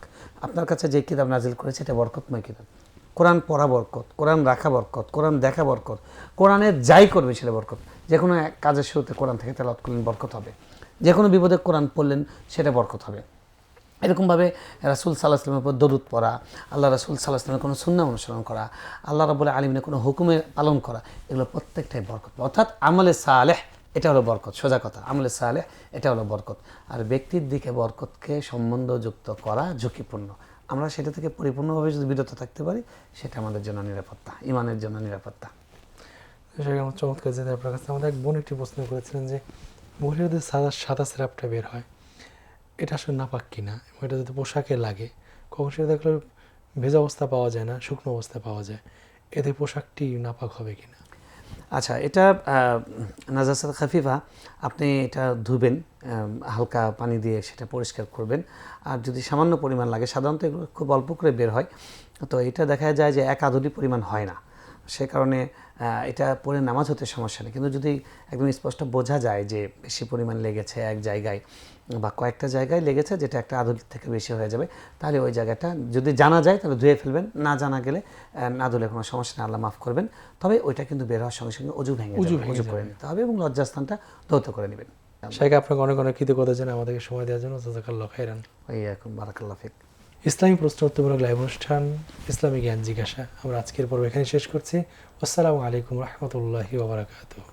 আপনার কাছে যে কিতাব নাজিল করেছে এটা বরকতময় কিতাব। কোরআন পড়া বরকত, কোরআন রাখা বরকত, কোরআন দেখা বরকত, কোরআনের যাই করবে সেটা বরকত। যে কোনো এক কাজের শুরুতে কোরআন থেকে তেলাওয়াত করলেন বরকত হবে, যে কোনো বিপদে কোরআন পড়লেন সেটা বরকত হবে। এরকমভাবে রাসূল সাল্লাল্লাহু আলাইহি ওয়াসাল্লামের উপর দরুদ পড়া, আল্লাহ রাসূল সাল্লাল্লাহু আলাইহি ওয়াসাল্লামের কোনো সুন্নাহ অনুসরণ করা, আল্লাহ রাব্বুল আলামিনের কোনো হুকুমে পালন করা, এগুলো প্রত্যেকটাই বরকত। অর্থাৎ আমলে সালেহ এটা হলো বরকত, সোজা কথা, আমলে সালেহ এটা হলো বরকত। আর ব্যক্তির দিকে বরকতকে সম্বন্ধযুক্ত করা ঝুঁকিপূর্ণ। আমরা সেটা থেকে পরিপূর্ণভাবে যদি বিরত থাকতে পারি, সেটা আমাদের জন্য নিরাপত্তা, ইমানের জন্য নিরাপত্তা। সেটা আমার চমৎকার যে আপনার কাছে আমাদের এক বোন একটি প্রশ্ন করেছিলেন যে মহিলাদের সাদা স্রাবটা বের হয়, এটা আসলে নাপাক কিনা, এবং এটা যদি পোশাকে লাগে, কখন সেটা দেখলে ভেজা অবস্থা পাওয়া যায় না, শুকনো অবস্থা পাওয়া যায়, এতে পোশাকটি নাপাক হবে কিনা? আচ্ছা, এটা নাজাসাত খাফিফা, আপনি এটা ধুবেন হালকা পানি দিয়ে, সেটা পরিষ্কার করবেন। আর যদি সামান্য পরিমাণ লাগে, সাধারণত এগুলো খুব অল্প করে বের হয়, তো এটা দেখা যায় যে এক আধুলি পরিমাণ হয় না, সে কারণে এটা পরে নামাজ হতে সমস্যা নেই। কিন্তু যদি একদম স্পষ্ট বোঝা যায় যে বেশি পরিমাণ লেগেছে এক জায়গায় বা কয়েকটা জায়গায় লেগেছে, যেটা একটা আধুলির থেকে বেশি হয়ে যাবে, তাহলে ওই জায়গাটা যদি জানা যায় তাহলে ধুয়ে ফেলবেন, না জানা গেলে না ধুলে কোনো সমস্যা নেই, আল্লাহ মাফ করবেন। তবে ওইটা কিন্তু বের হওয়ার সঙ্গে সঙ্গে অজু ভেঙে করে নিতে হবে এবং লজ্জাস্থানটা ধৌত করে নেবেন। শাইখ, আপনাকে অনেক অনেক কৃতজ্ঞতা জানাই আমাদেরকে সময় দেওয়ার জন্য। জাযাকাল্লাহু খাইরান। ওয়াইয়াকুম, বারাকাল্লাহু ফিক। ইসলামী প্রশ্ন উত্তরমূলক লাইভ অনুষ্ঠান ইসলামী জ্ঞান জিজ্ঞাসা আমরা আজকের পর্ব এখানে শেষ করছি। আসসালামু আলাইকুম রহমতুল্লাহি ওয়া বারাকাতুহু।